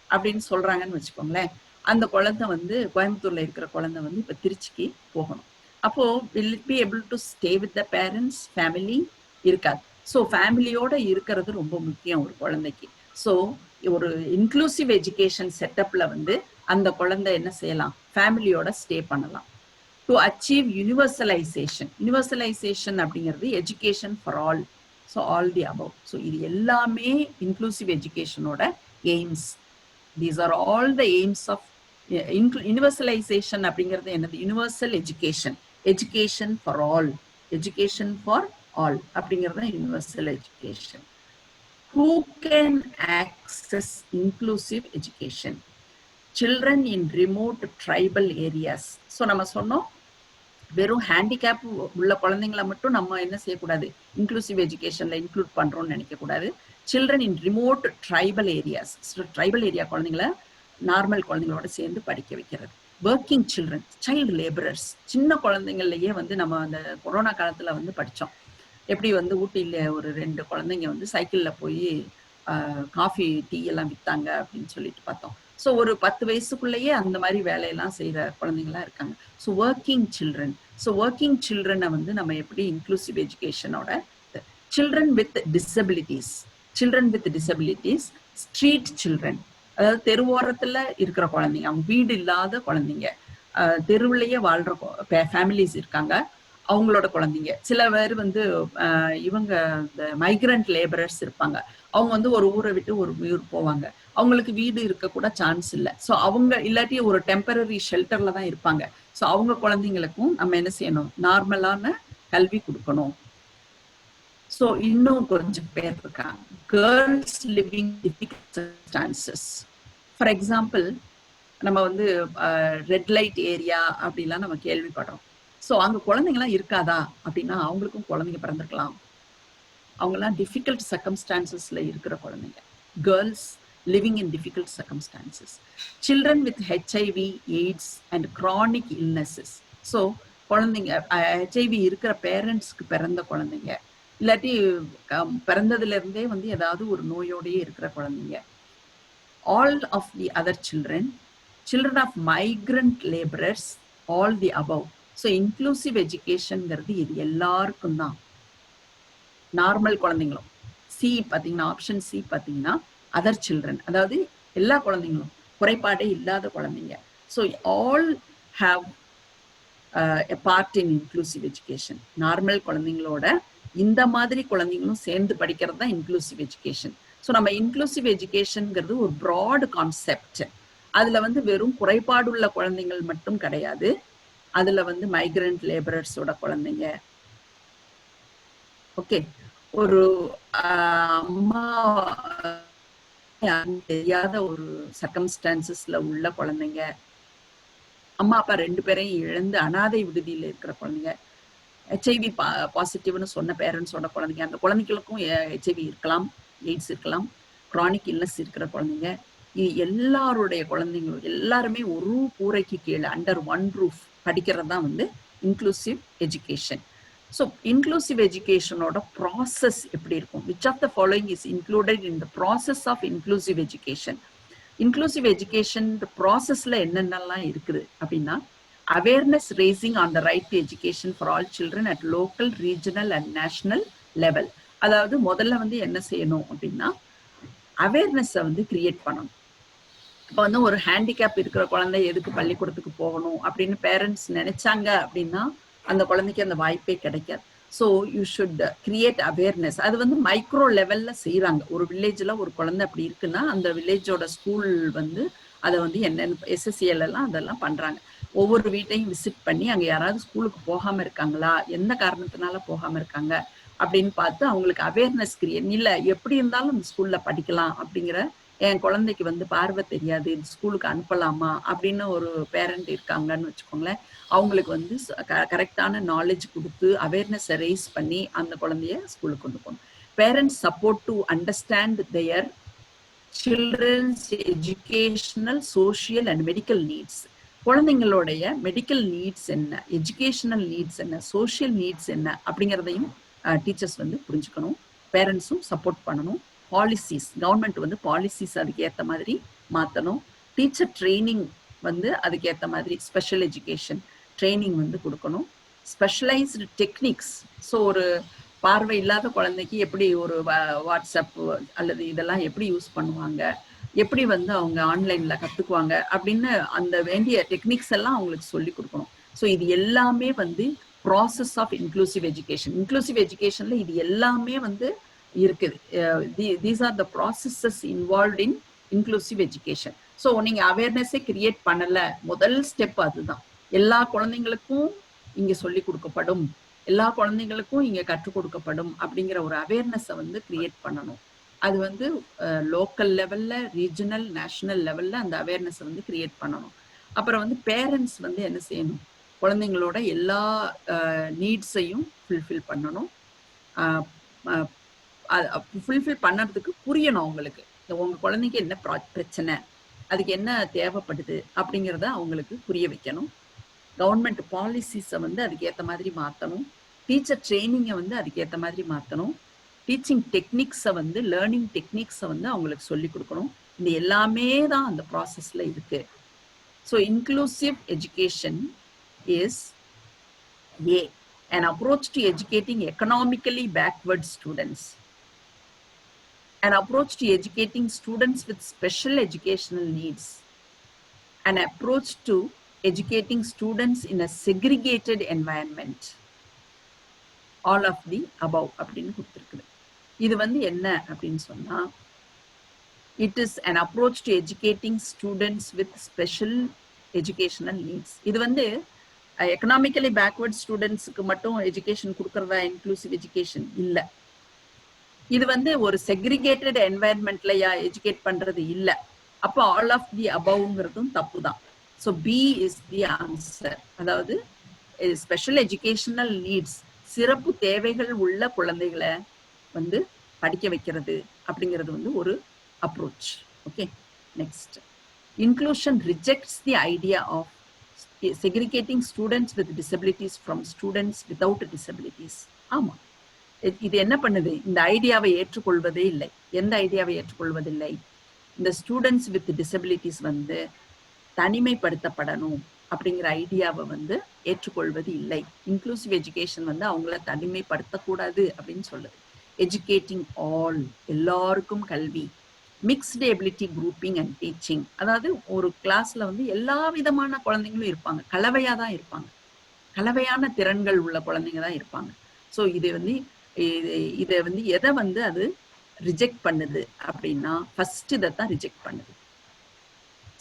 அப்படின்னு சொல்றாங்கன்னு வச்சுக்கோங்களேன். அந்த குழந்தை வந்து கோயம்புத்தூர்ல இருக்கிற குழந்தை வந்து இப்ப திருச்சிக்கு போகணும். அப்போ will it be able to stay with the parents, family? இருக்காது. ஸோ ஃபேமிலியோட இருக்கிறது ரொம்ப முக்கியம் ஒரு குழந்தைக்கு. ஸோ ஒரு இன்க்ளூசிவ் எஜுகேஷன் செட்டப்ல வந்து அந்த குழந்தை என்ன செய்யலாம்? ஃபேமிலியோட ஸ்டே பண்ணலாம். To achieve universalisation. யூனிவர்சலைசேஷன் அப்படிங்கிறது education for all. So all the above. So இது எல்லாமே இன்க்ளூசிவ் எஜுகேஷனோட aims. These are all the aims of universalisation. அப்படிங்கிறது என்னது? Universal education, education for all, education for all அப்படிங்கிறது universal education. Who can access inclusive education? Children in remote tribal areas. So நம்ம சொன்னோம், வெறும் handicap உள்ள குழந்தைங்களை மட்டும் நம்ம என்ன செய்யக்கூடாது? இன்க்ளூசிவ் எஜுகேஷன்ல இன்க்ளூட் பண்றோம்னு நினைக்கக்கூடாது. Children in remote tribal areas. Tribal area குழந்தைங்களை நார்மல் குழந்தைங்களோட சேர்ந்து படிக்க வைக்கிறது. Working children, child labourers. சின்ன குழந்தைங்கள்லயே வந்து நம்ம அந்த கொரோனா காலத்துல வந்து படித்தோம். எப்படி வந்து ஊட்டியில் ஒரு 2 குழந்தைங்க வந்து சைக்கிளில் போய் காஃபி டீ எல்லாம் விற்றாங்க அப்படின்னு சொல்லிட்டு பார்த்தோம். ஸோ ஒரு 10 வயசுக்குள்ளேயே அந்த மாதிரி வேலையெல்லாம் செய்கிற குழந்தைங்களாம் இருக்காங்க. So working children. So working சில்ட்ரனை வந்து நம்ம எப்படி இன்க்ளூசிவ் எஜுகேஷனோட. Children with disabilities. Children with disabilities, street children, அதாவது தெருவோரத்தில் இருக்கிற குழந்தைங்க, அவங்க வீடு இல்லாத குழந்தைங்க, தெருவிலேயே வாழ்கிற ஃபேமிலிஸ் இருக்காங்க, அவங்களோட குழந்தைங்க. சில பேர் வந்து இவங்க இந்த மைக்ரண்ட் லேபரர்ஸ் இருப்பாங்க. அவங்க வந்து ஒரு ஊரை விட்டு ஒரு ஊர் போவாங்க. அவங்களுக்கு வீடு இருக்க கூட சான்ஸ் இல்லை. ஸோ அவங்க இல்லாட்டி ஒரு டெம்பரரி ஷெல்டர்ல தான் இருப்பாங்க. ஸோ அவங்க குழந்தைங்களுக்கும் நம்ம என்ன செய்யணும்? நார்மலான கல்வி கொடுக்கணும். ஸோ இன்னும் கொஞ்சம் பேர் இருக்காங்க, girls living difficult circumstances. For example, நம்ம வந்து ரெட் லைட் ஏரியா அப்படிலாம் நம்ம கேள்விப்படுறோம். ஸோ அங்கே குழந்தைங்களாம் இருக்காதா அப்படின்னா, அவங்களுக்கும் குழந்தைங்க பிறந்திருக்கலாம். அவங்கெல்லாம் டிஃபிகல்ட் சர்க்கம்ஸ்டான்சஸ்ல இருக்கிற குழந்தைங்க. Girls living in difficult circumstances. Children with HIV, AIDS and chronic illnesses. So குழந்தைங்க ஹெச்ஐவி இருக்கிற பேரண்ட்ஸ்க்கு பிறந்த குழந்தைங்க, இல்லாட்டி பிறந்ததுல இருந்தே வந்து ஏதாவது ஒரு நோயோடையே இருக்கிற குழந்தைங்க. All of the other children, children of migrant laborers, all the above. So inclusive எஜுகேஷன்ங்கிறது இது எல்லாருக்கும் தான். நார்மல் குழந்தைங்களும். சி பார்த்தீங்கன்னா, ஆப்ஷன் சி பார்த்தீங்கன்னா அதர் சில்ட்ரன், அதாவது எல்லா குழந்தைங்களும், குறைபாடே இல்லாத குழந்தைங்க. So all have a part in inclusive education. Normal குழந்தைங்களோட இந்த மாதிரி குழந்தைங்களும் சேர்ந்து படிக்கிறது தான் இன்க்ளூசிவ் எஜுகேஷன். ஸோ நம்ம இன்க்ளூசிவ் எஜுகேஷன்ங்கிறது ஒரு ப்ராட் கான்செப்ட். அதுல வந்து வெறும் குறைபாடுள்ள குழந்தைகள் மட்டும் கிடையாது. அதுல வந்து மைக்ரண்ட் லேபரர்ஸோட குழந்தைங்க, ஓகே, ஒரு அம்மா தெரியாத ஒரு சர்க்கம்ஸ்டான்சஸ்ல உள்ள குழந்தைங்க, அம்மா அப்பா 2 பேரையும் இழந்து அனாதை விடுதியில இருக்கிற குழந்தைங்க, HIV பாசிட்டிவ்னு சொன்ன பேரண்ட்ஸோட குழந்தைங்க, அந்த குழந்தைகளுக்கும் HIV இருக்கலாம், எய்ட்ஸ் இருக்கலாம், கிரானிக் இல்னஸ் இருக்கிற குழந்தைங்க, எல்லாருடைய குழந்தைங்களும் எல்லாருமே ஒரு கூரைக்கு கீழே அண்டர் ஒன் ரூஃப் படிக்கிறது தான் வந்து இன்க்ளூசிவ் எஜுகேஷன். ஸோ இன்க்ளூசிவ் எஜுகேஷனோட ப்ராசஸ் எப்படி இருக்கும்? Which of the following is included in the process of inclusive education? Inclusive education ப்ராசஸ்ல என்னென்னலாம் இருக்குது அப்படின்னா, awareness raising on the right to education for all children at local, regional and national level. அதாவது முதல்ல வந்து என்ன செய்யணும் அப்படின்னா, அவேர்னஸை வந்து கிரியேட் பண்ணணும். இப்போ வந்து ஒரு ஹேண்டிகேப் இருக்கிற குழந்தை எதுக்கு பள்ளிக்கூடத்துக்கு போகணும் அப்படின்னு பேரண்ட்ஸ் நினைச்சாங்க அப்படின்னா அந்த குழந்தைக்கு அந்த வாய்ப்பே கிடைக்காது. So you should create awareness. அது வந்து மைக்ரோ லெவல்ல செய்யறாங்க. ஒரு வில்லேஜ்ல ஒரு குழந்தை அப்படி இருக்குன்னா அந்த வில்லேஜோட ஸ்கூல் வந்து அதை வந்து என்னென்ன SSCL எல்லாம் அதெல்லாம் பண்றாங்க. ஒவ்வொரு வீட்டையும் விசிட் பண்ணி அங்க யாராவது ஸ்கூலுக்கு போகாம இருக்காங்களா, எந்த காரணத்தினால போகாம இருக்காங்க அப்படின்னு பார்த்து அவங்களுக்கு அவேர்னஸ் கிரியேட். இல்ல எப்படி இருந்தாலும் இந்த ஸ்கூல்ல படிக்கலாம் அப்படிங்கிற, என் குழந்தைக்கு வந்து பார்வை தெரியாது, ஸ்கூலுக்கு அனுப்பலாமா அப்படின்னு ஒரு பேரண்ட் இருக்காங்கன்னு வச்சுக்கோங்களேன். அவங்களுக்கு வந்து கரெக்டான நாலேஜ் கொடுத்து அவேர்னஸ் ரைஸ் பண்ணி அந்த குழந்தைய ஸ்கூலுக்கு கொண்டு போகணும். Parents support to understand their children's educational, social and medical needs. குழந்தைங்களுடைய மெடிக்கல் நீட்ஸ் என்ன, எஜுகேஷனல் நீட்ஸ் என்ன, சோஷியல் நீட்ஸ் என்ன அப்படிங்கிறதையும் டீச்சர்ஸ் வந்து புரிஞ்சுக்கணும். பேரண்ட்ஸும் சப்போர்ட் பண்ணணும். பாலிசிஸ், கவர்மெண்ட் வந்து பாலிசிஸ் அதுக்கு ஏற்ற மாதிரி மாற்றணும். டீச்சர் ட்ரைனிங் வந்து அதுக்கு ஏற்ற மாதிரி ஸ்பெஷல் எஜுகேஷன் ட்ரைனிங் வந்து கொடுக்கணும். ஸ்பெஷலைஸ்டு டெக்னிக்ஸ், ஸோ ஒரு பார்வை இல்லாத குழந்தைக்கு எப்படி ஒரு வாட்ஸ்அப் அல்லது இதெல்லாம் எப்படி யூஸ் பண்ணுவாங்க, எப்படி வந்து அவங்க ஆன்லைன்ல கற்றுக்குவாங்க அப்படின்னு அந்த வேண்டிய டெக்னிக்ஸ் எல்லாம் அவங்களுக்கு சொல்லி கொடுக்கணும். ஸோ இது எல்லாமே வந்து process of inclusive education. Inclusive எஜுகேஷன்ல இது எல்லாமே வந்து இருக்குது. These are the processes involve in inclusive education. So நீங்க அவேர்னஸே கிரியேட் பண்ணல, முதல் ஸ்டெப் அதுதான். எல்லா குழந்தைங்களுக்கும் இங்க சொல்லி கொடுக்கப்படும், எல்லா குழந்தைங்களுக்கும் இங்க கற்றுக் கொடுக்கப்படும் அப்படிங்கிற ஒரு அவேர்னஸை வந்து கிரியேட் பண்ணணும். அது வந்து லோக்கல் லெவல்ல, ரீஜனல், நேஷனல் லெவல்ல அந்த அவேர்னஸை வந்து கிரியேட் பண்ணணும். அப்புறம் வந்து பேரண்ட்ஸ் வந்து என்ன செய்யணும், குழந்தைங்களோட எல்லா நீட்ஸையும் ஃபுல்ஃபில் பண்ணணும். ஃபுல்ஃபில் பண்ணுறதுக்கு புரியணும் அவங்களுக்கு. உங்க குழந்தைக்கு என்ன பிரச்சனை, அதுக்கு என்ன தேவைப்படுது அப்படிங்கிறத அவங்களுக்கு புரிய வைக்கணும். கவர்மெண்ட் பாலிசிஸை வந்து அதுக்கு ஏற்ற மாதிரி மாற்றணும். டீச்சர் ட்ரைனிங்கை வந்து அதுக்கு ஏற்ற மாதிரி மாற்றணும். டீச்சிங் டெக்னிக்ஸை வந்து, லேர்னிங் டெக்னிக்ஸை வந்து அவங்களுக்கு சொல்லி கொடுக்கணும். இந்த எல்லாமே தான் அந்த ப்ராசஸில் இருக்கு. So inclusive education is A, an approach to educating economically backward students, an approach to educating students with special educational needs, an approach to educating students in a segregated environment. All of the above அப்படின்னு கொடுத்துருக்குது. இது வந்து என்ன அப்படின்னு சொன்னா, it is an approach to educating students with special educational needs. இது வந்து economically backward ஸ்டூடெண்ட்ஸுக்கு மட்டும் எஜுகேஷன் கொடுக்கறதா இன்க்ளூசிவ் எஜுகேஷன் இல்ல. இது வந்து ஒரு செக்ரிகேட்டட் என்வாயன்மெண்ட்லயா எஜுகேட் பண்றது இல்ல. அப்போ ஆல் ஆஃப் தி அபவ்ங்கிறதும் தப்பு தான். So B is the answer. அதாவது ஸ்பெஷல் எஜுகேஷனல் நீட்ஸ், சிறப்பு தேவைகள் உள்ள குழந்தைகளை வந்து படிக்க வைக்கிறது அப்படிங்கிறது வந்து ஒரு approach. Okay, next. Inclusion rejects the idea of segregating students with disabilities from students without disabilities. ஆமா, இது என்ன பண்ணுது, இந்த ஐடியாவை ஏற்றுக்கொள்வதே இல்லை. எந்த ஐடியாவை ஏற்றுக்கொள்வதில்லை? இந்த ஸ்டூடெண்ட்ஸ் வித் டிசபிலிட்டிஸ் வந்து தனிமைப்படுத்தப்படணும் அப்படிங்கிற ஐடியாவை வந்து ஏற்றுக்கொள்வது இல்லை. இன்க்ளூசிவ் எஜுகேஷன் வந்து அவங்கள தனிமைப்படுத்தக்கூடாது அப்படின்னு சொல்லுது. எஜுகேட்டிங் ஆல், எல்லாருக்கும் கல்வி. Mixed ability grouping and teaching, அதாவது ஒரு கிளாஸ்ல வந்து எல்லா விதமான குழந்தைங்களும் இருப்பாங்க, கலவையா தான் இருப்பாங்க, கலவையான திறன்கள் உள்ள குழந்தைங்க தான் இருப்பாங்க. ஸோ இது வந்து இதை வந்து எதை வந்து அது ரிஜெக்ட் பண்ணுது அப்படின்னா, ஃபர்ஸ்ட் இதைத்தான் ரிஜெக்ட் பண்ணுது.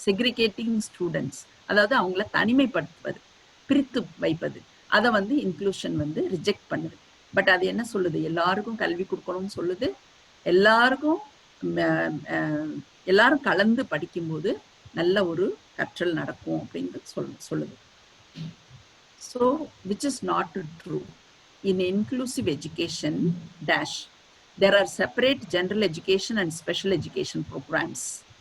செக்ரிகேட்டிங் ஸ்டூடெண்ட்ஸ், அதாவது அவங்கள தனிமைப்படுத்துவது, பிரித்து வைப்பது, அதை வந்து இன்க்ளூஷன் வந்து ரிஜெக்ட் பண்ணுது. பட் அது என்ன சொல்லுது? எல்லாருக்கும் கல்வி கொடுக்கணும்னு சொல்லுது. எல்லாரும் கலந்து படிக்கும்போது நல்ல ஒரு கற்றல் நடக்கும் அப்படிங்கிறது சொல்லுது. So which is not true. In inclusive education dash, there are separate general education and special education programs.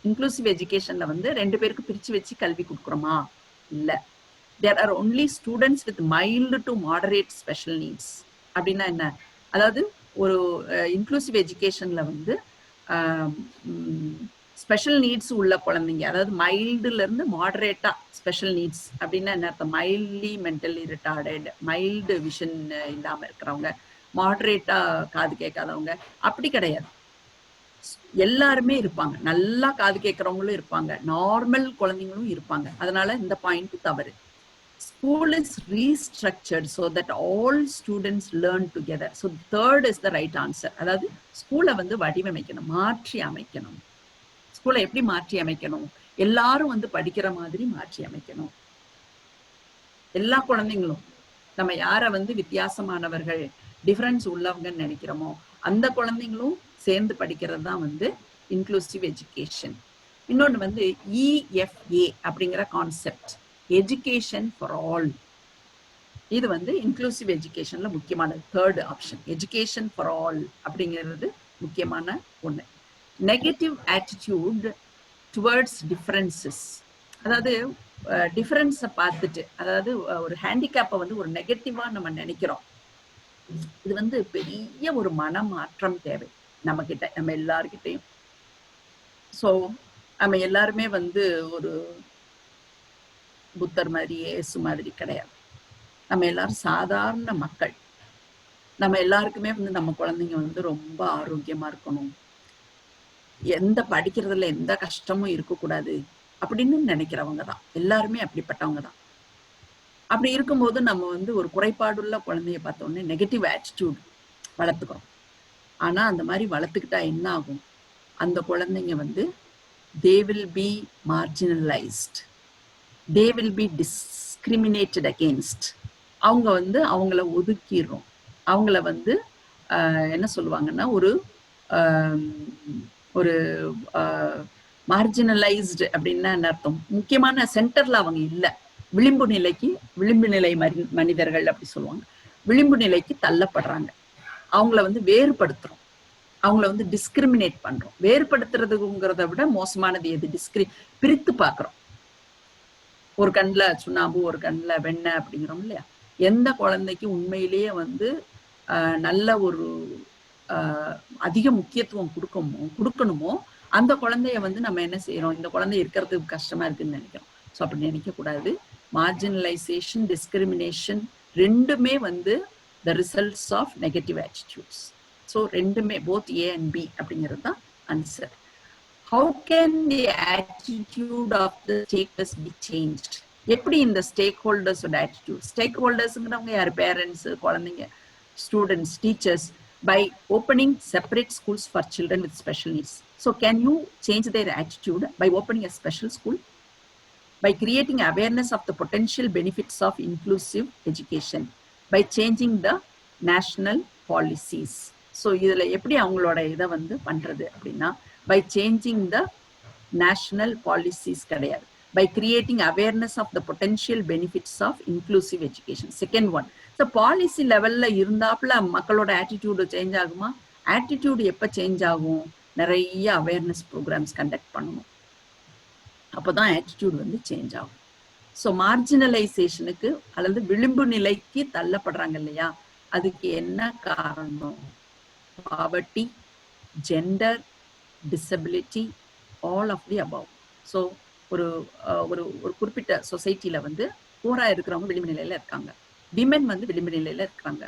Inclusive educationல வந்து ரெண்டு பேருக்கு பிரிச்சு வச்சு கல்வி கொடுக்குறோமா? இல்ல. There are only students with mild to moderate special needs. அப்படின்னா என்ன? அதாவது ஒரு இன்க்ளூசிவ் எஜுகேஷன்ல வந்து ஸ்பெஷல் நீட்ஸ் உள்ள குழந்தைங்க, அதாவது மைல்டுல இருந்து மாடரேட்டா ஸ்பெஷல் நீட்ஸ் அப்படின்னா என்ன அர்த்தம்? Mildly mentally retarded, mild vision இல்லாம இருக்கிறவங்க, மாடரேட்டா காது கேட்காதவங்க, அப்படி கிடையாது. எல்லாருமே இருப்பாங்க, நல்லா காது கேட்கறவங்களும் இருப்பாங்க, நார்மல் குழந்தைங்களும் இருப்பாங்க. அதனால இந்த பாயிண்ட் தவறு. School is restructured so that all students learn together. So third is the right answer. அதாவது ஸ்கூலை வந்து வடிவமைக்கணும், மாற்றி அமைக்கணும். ஸ்கூலை எப்படி மாற்றி அமைக்கணும்? எல்லாரும் வந்து படிக்கிற மாதிரி மாற்றி அமைக்கணும். எல்லா குழந்தைங்களும், நம்ம யாரை வந்து வித்தியாசமானவர்கள், டிஃபரன்ஸ் உள்ளவங்கன்னு நினைக்கிறோமோ அந்த குழந்தைங்களும் சேர்ந்து படிக்கிறது தான் வந்து இன்க்ளூசிவ் எஜுகேஷன். இன்னொன்று வந்து EFA அப்படிங்கிற கான்செப்ட், எஜுகேஷன் ஃபார் ஆல். இது வந்து இன்க்ளூசிவ் எஜுகேஷன்ல முக்கியமானது. Third option, education for all அப்படிங்கிறது முக்கியமான ஒன்று. நெகட்டிவ் ஆட்டிடியூட் டுவர்ட்ஸ் டிஃபரன்சஸ், அதாவது டிஃபரன்ஸை பார்த்துட்டு, அதாவது ஒரு ஹேண்டிகேப்பை வந்து ஒரு நெகட்டிவா நம்ம நினைக்கிறோம். இது வந்து பெரிய ஒரு மனமாற்றம் தேவை நம்ம கிட்ட, நம்ம எல்லார்கிட்டையும். ஸோ நம்ம எல்லாருமே வந்து ஒரு புத்தர் மாதிரி, இயேசு மாதிரி கிடையாது. நம்ம எல்லாரும் சாதாரண மக்கள். நம்ம எல்லாருக்குமே வந்து நம்ம குழந்தைங்க வந்து ரொம்ப ஆரோக்கியமா இருக்கணும், எந்த படிக்கிறதுல எந்த கஷ்டமும் இருக்கக்கூடாது அப்படின்னு நினைக்கிறவங்க தான் எல்லாருமே, அப்படிப்பட்டவங்க தான். அப்படி இருக்கும்போது நம்ம வந்து ஒரு குறைபாடுள்ள குழந்தைய பார்த்தோன்னே நெகட்டிவ் ஆட்டிடியூட் வளர்த்துக்கிறோம். ஆனா அந்த மாதிரி வளர்த்துக்கிட்டா என்ன ஆகும்? அந்த குழந்தைங்க வந்து they will be marginalized, they will be discriminated against. அவங்க வந்து அவங்கள ஒதுக்கிடுறோம், அவங்கள வந்து என்ன சொல்லுவாங்கன்னா ஒரு மார்ஜினலைஸ்டு அப்படின்னா என்ன அர்த்தம்? முக்கியமான சென்டர்ல அவங்க இல்லை, விளிம்பு நிலை மனிதர்கள் அப்படி சொல்லுவாங்க. விளிம்பு நிலைக்கு தள்ளப்படுறாங்க. அவங்கள வந்து வேறுபடுத்துறோம், அவங்கள வந்து டிஸ்கிரிமினேட் பண்றோம். வேறுபடுத்துறதுங்கிறத விட மோசமானது எது? பிரித்து பார்க்கிறோம். ஒரு கண்ணில் சுண்ணாம்பு, ஒரு கண்ணில் வெண்ணெய் அப்படிங்கிறோம் இல்லையா? எந்த குழந்தைக்கு உண்மையிலேயே வந்து நல்ல ஒரு அதிக முக்கியத்துவம் கொடுக்கணுமோ அந்த குழந்தைய வந்து நம்ம என்ன செய்யறோம்? இந்த குழந்தை இருக்கிறதுக்கு கஷ்டமா இருக்குன்னு நினைக்கிறோம். ஸோ அப்படி நினைக்கக்கூடாது. மார்ஜினலைசேஷன், டிஸ்கிரிமினேஷன் ரெண்டுமே வந்து the results of negative attitudes. So ரெண்டுமே, போத் A and B அப்படிங்கிறது தான் answer. How can the attitude of the stakeholders be changed? எப்படி இந்த ஸ்டேக்ஹோல்டர்ஸோட ஆட்டிடியூட்? ஸ்டேக்ஹோல்டர்ஸுங்கிறவங்க யார்? பேரண்ட்ஸ், குழந்தைங்க, students, teachers. By opening separate schools for children with special needs. So can you change their attitude by opening a special school? By creating awareness of the potential benefits of inclusive education. By changing the national policies. So இதுல எப்படி அவங்களோட இதை வந்து பண்றது அப்படின்னா, by changing the national policies கிடையாது, by creating awareness of the potential benefits of inclusive education. Second one. So policy லெவல்ல இருந்தாப்புல மக்களோட ஆட்டிடியூடு சேஞ்ச் ஆகுமா? ஆட்டிடியூடு எப்போ சேஞ்ச் ஆகும்? நிறைய அவேர்னஸ் ப்ரோக்ராம்ஸ் கண்டக்ட் பண்ணணும், அப்போதான் ஆட்டிடியூட் வந்து சேஞ்ச் ஆகும். ஸோ மார்ஜினலைசேஷனுக்கு அல்லது விளிம்பு நிலைக்கு தள்ளப்படுறாங்க இல்லையா, அதுக்கு என்ன காரணம்? Poverty, gender, disability, all of the above. So ஒரு ஒரு ஒரு குறிப்பிட்ட சொசைட்டில வந்து போரா இருக்கிறவங்க விளிம்பு நிலையில இருக்காங்க, விமென் வந்து விளிம்பு நிலையில இருக்காங்க,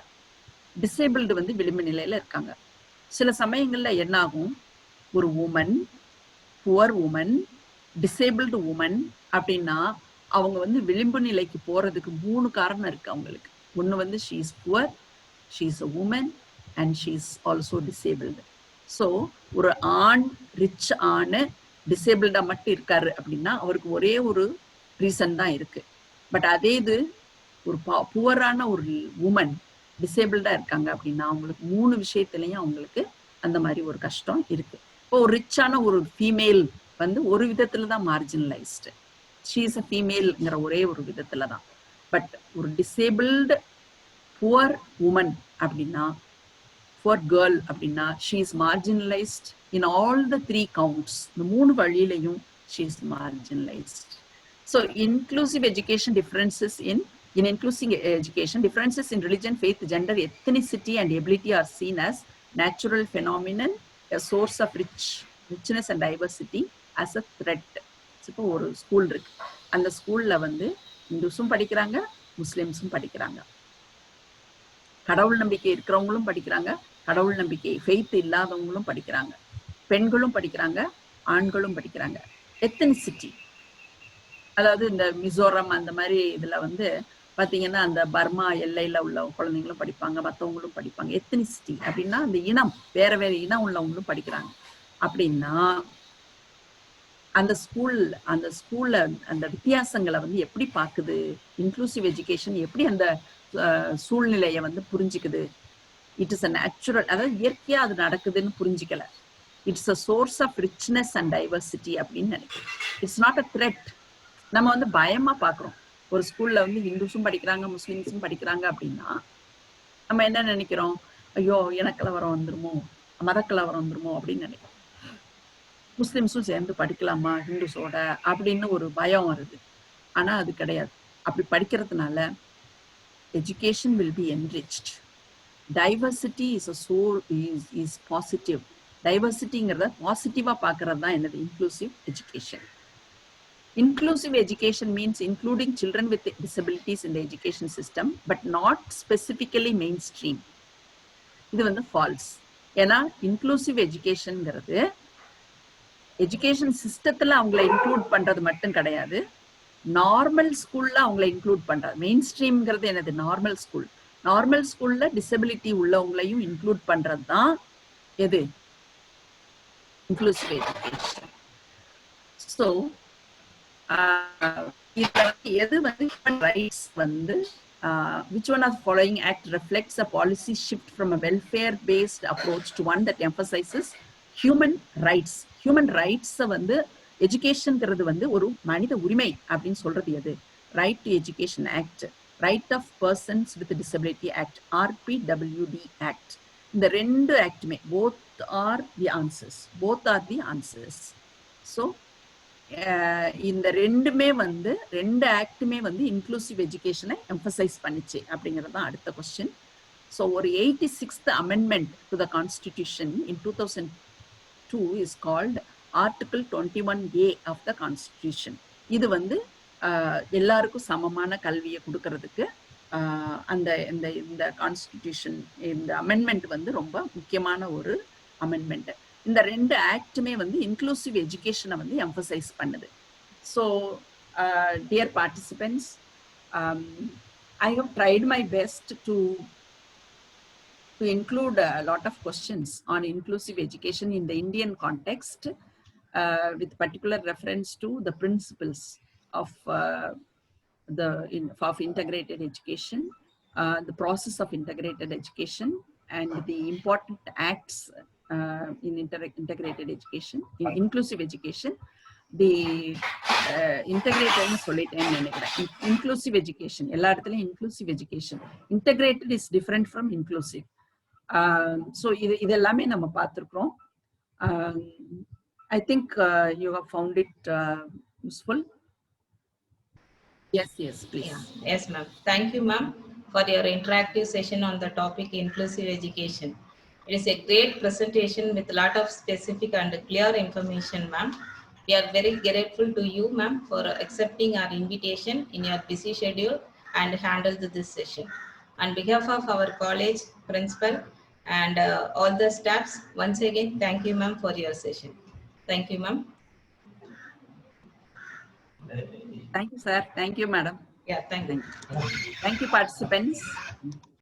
டிசேபிள்டு வந்து விளிம்பு நிலையில இருக்காங்க. சில சமயங்கள்ல என்ன ஆகும், ஒரு woman, poor woman, disabled woman அப்படின்னா அவங்க வந்து விளிம்பு நிலைக்கு போறதுக்கு 3 காரணம் இருக்கு அவங்களுக்கு. ஒண்ணு வந்து she is poor, she is a woman and she is also disabled. So ஒரு ஆண் ரிச் ஆண் டிசேபிள்டா மட்டும் இருக்காரு அப்படின்னா அவருக்கு ஒரே ஒரு ரீசன் தான் இருக்கு. பட் அதே இது ஒரு புவரான ஒரு உமன் டிசேபிள்டா இருக்காங்க அப்படின்னா அவங்களுக்கு 3 விஷயத்துலயும் அவங்களுக்கு அந்த மாதிரி ஒரு கஷ்டம் இருக்கு. இப்போ ஒரு ரிச்சான ஒரு ஃபீமேல் வந்து ஒரு விதத்துல தான் மார்ஜினலைஸ்டு, ஷீ இஸ் அ ஃபீமேல்ங்கிற ஒரே ஒரு விதத்துல தான். பட் ஒரு டிசேபிள்டு புவர் உமன் அப்படின்னா, புவர் கேர்ள் அப்படின்னா, she is marginalised in all the 3 counts. இந்த 3 வழியிலையும் she is marginalised. So inclusive education differences in inclusive education, differences in religion, faith, gender, ethnicity and ability are seen as natural phenomenon, a source of richness and diversity, as a threat. இப்போ ஒரு school இருக்கு, அந்த ஸ்கூல்ல வந்து இந்துஸும் படிக்கிறாங்க, முஸ்லிம்ஸும் படிக்கிறாங்க, கடவுள் நம்பிக்கை இருக்கிறவங்களும் படிக்கிறாங்க, கடவுள் நம்பிக்கை ஃபெய்த் இல்லாதவங்களும் படிக்கிறாங்க, பெண்களும் படிக்கிறாங்க, ஆண்களும் படிக்கிறாங்க. எத்தனிசிட்டி, அதாவது இந்த மிசோரம் அந்த மாதிரி இதுல வந்து பாத்தீங்கன்னா அந்த பர்மா எல்லையில உள்ள குழந்தைங்களும் படிப்பாங்க, மற்றவங்களும் படிப்பாங்க. எத்தனிசிட்டி அப்படின்னா அந்த இனம், வேற வேற இனம் உள்ளவங்களும் படிக்கிறாங்க. அப்படின்னா அந்த ஸ்கூல்ல அந்த வித்தியாசங்களை வந்து எப்படி பாக்குது, இன்க்ளூசிவ் எஜுகேஷன் எப்படி அந்த சூழ்நிலையை வந்து புரிஞ்சுக்குது. இட் இஸ் அ நேச்சுரல், அதாவது இயற்கையா அது நடக்குதுன்னு புரிஞ்சுக்கல. It's a source of richness and diversity அப்படின்னு நினைக்கிறேன். It's not a threat. நம்ம வந்து பயமா பாக்குறோம், ஒரு ஸ்கூல்ல வந்து ஹிந்துஸும் படிக்கிறாங்க, முஸ்லிம்ஸும் படிக்கிறாங்க அப்படின்னா நம்ம என்ன நினைக்கிறோம், ஐயோ இனக்கலவரம் வந்துருமோ, மதக்கலவரம் வந்துருமோ அப்படின்னு நினைக்கிறோம். முஸ்லிம்ஸும் சேர்ந்து படிக்கலாமா ஹிந்துஸோட அப்படின்னு ஒரு பயம் வருது. ஆனா அது கிடையாது. அப்படி படிக்கிறதுனால education will be enriched. Diversity is positive. டைவர்சிட்டிங்கிறத பாசிட்டிவா பாக்குறது தான் என்னது இன்க்ளூசிவ் எஜுகேஷன். Inclusive education means including children with disabilities in the education system, but not specifically mainstream. இது வந்து false. ஏன்னா இன்க்ளூசிவ் எஜுகேஷன்ங்கிறது எஜுகேஷன் சிஸ்டத்துல அவங்கள இன்க்ளூட் பண்றது மட்டும் கிடையாது, நார்மல் ஸ்கூல்ல அவங்கள இன்க்ளூட் பண்றது. மெயின் ஸ்ட்ரீம்ங்கிறது என்னது, நார்மல் ஸ்கூல். நார்மல் ஸ்கூல்ல டிசபிலிட்டி உள்ளவங்களையும் இன்க்ளூட் பண்றது தான் எது, இன்க்ளூசிவ் எஜுகேஷன். ஸோ எது வந்து human rights வந்து which one of the following act reflects a policy shift from a welfare based approach to one that emphasizes human rights. human rights வந்து எஜுகேஷன்ங்கிறது வந்து ஒரு மனித உரிமை அப்படின்னு சொல்றது எது, right to education act, right of persons with disability act, RPWD act. இந்த 2 ஆக்டுமே both are the answers. So இந்த 2 ஆக்டுமே வந்து இன்க்ளூசிவ் எஜுகேஷனை எம்பசைஸ் பண்ணிச்சு அப்படிங்கிறது தான் அடுத்த கொஸ்டின். ஸோ ஒரு 86th amendment to the constitution in 2002 is called Article 21A of the constitution. இது வந்து எல்லாருக்கும் சமமான கல்வியை கொடுக்கறதுக்கு அந்த இந்த கான்ஸ்டிடியூஷன், இந்த அமெண்ட்மெண்ட் வந்து ரொம்ப முக்கியமான ஒரு அமெண்ட்மெண்ட். இந்த 2 ஆக்டுமே வந்து இன்க்ளூசிவ் எஜுகேஷனை வந்து எம்பசைஸ் பண்ணுது. So dear participants, I have tried my best to include a lot of questions on inclusive education in the Indian context, with particular reference to the principles of integrated education, the process of integrated education, and the important acts in integrated education, in inclusive education. The integrated சொல்லிட்டேன்னு நினைக்கிறேன். Inclusive education எல்லா இடத்துலையும் inclusive education, integrated is different from inclusive. So இது எல்லாமே நம்ம பார்த்துருக்குறோம். I think you have found it useful. Yes, please. Yes, ma'am. Thank you, ma'am, for your interactive session on the topic inclusive education. It is a great presentation with a lot of specific and clear information, ma'am. We are very grateful to you, ma'am, for accepting our invitation in your busy schedule and handled this session. On behalf of our college principal and all the staffs, once again, thank you, ma'am, for your session. Thank you, ma'am. Thank you, sir. Thank you, madam. Yeah, thank you. Thank you, participants.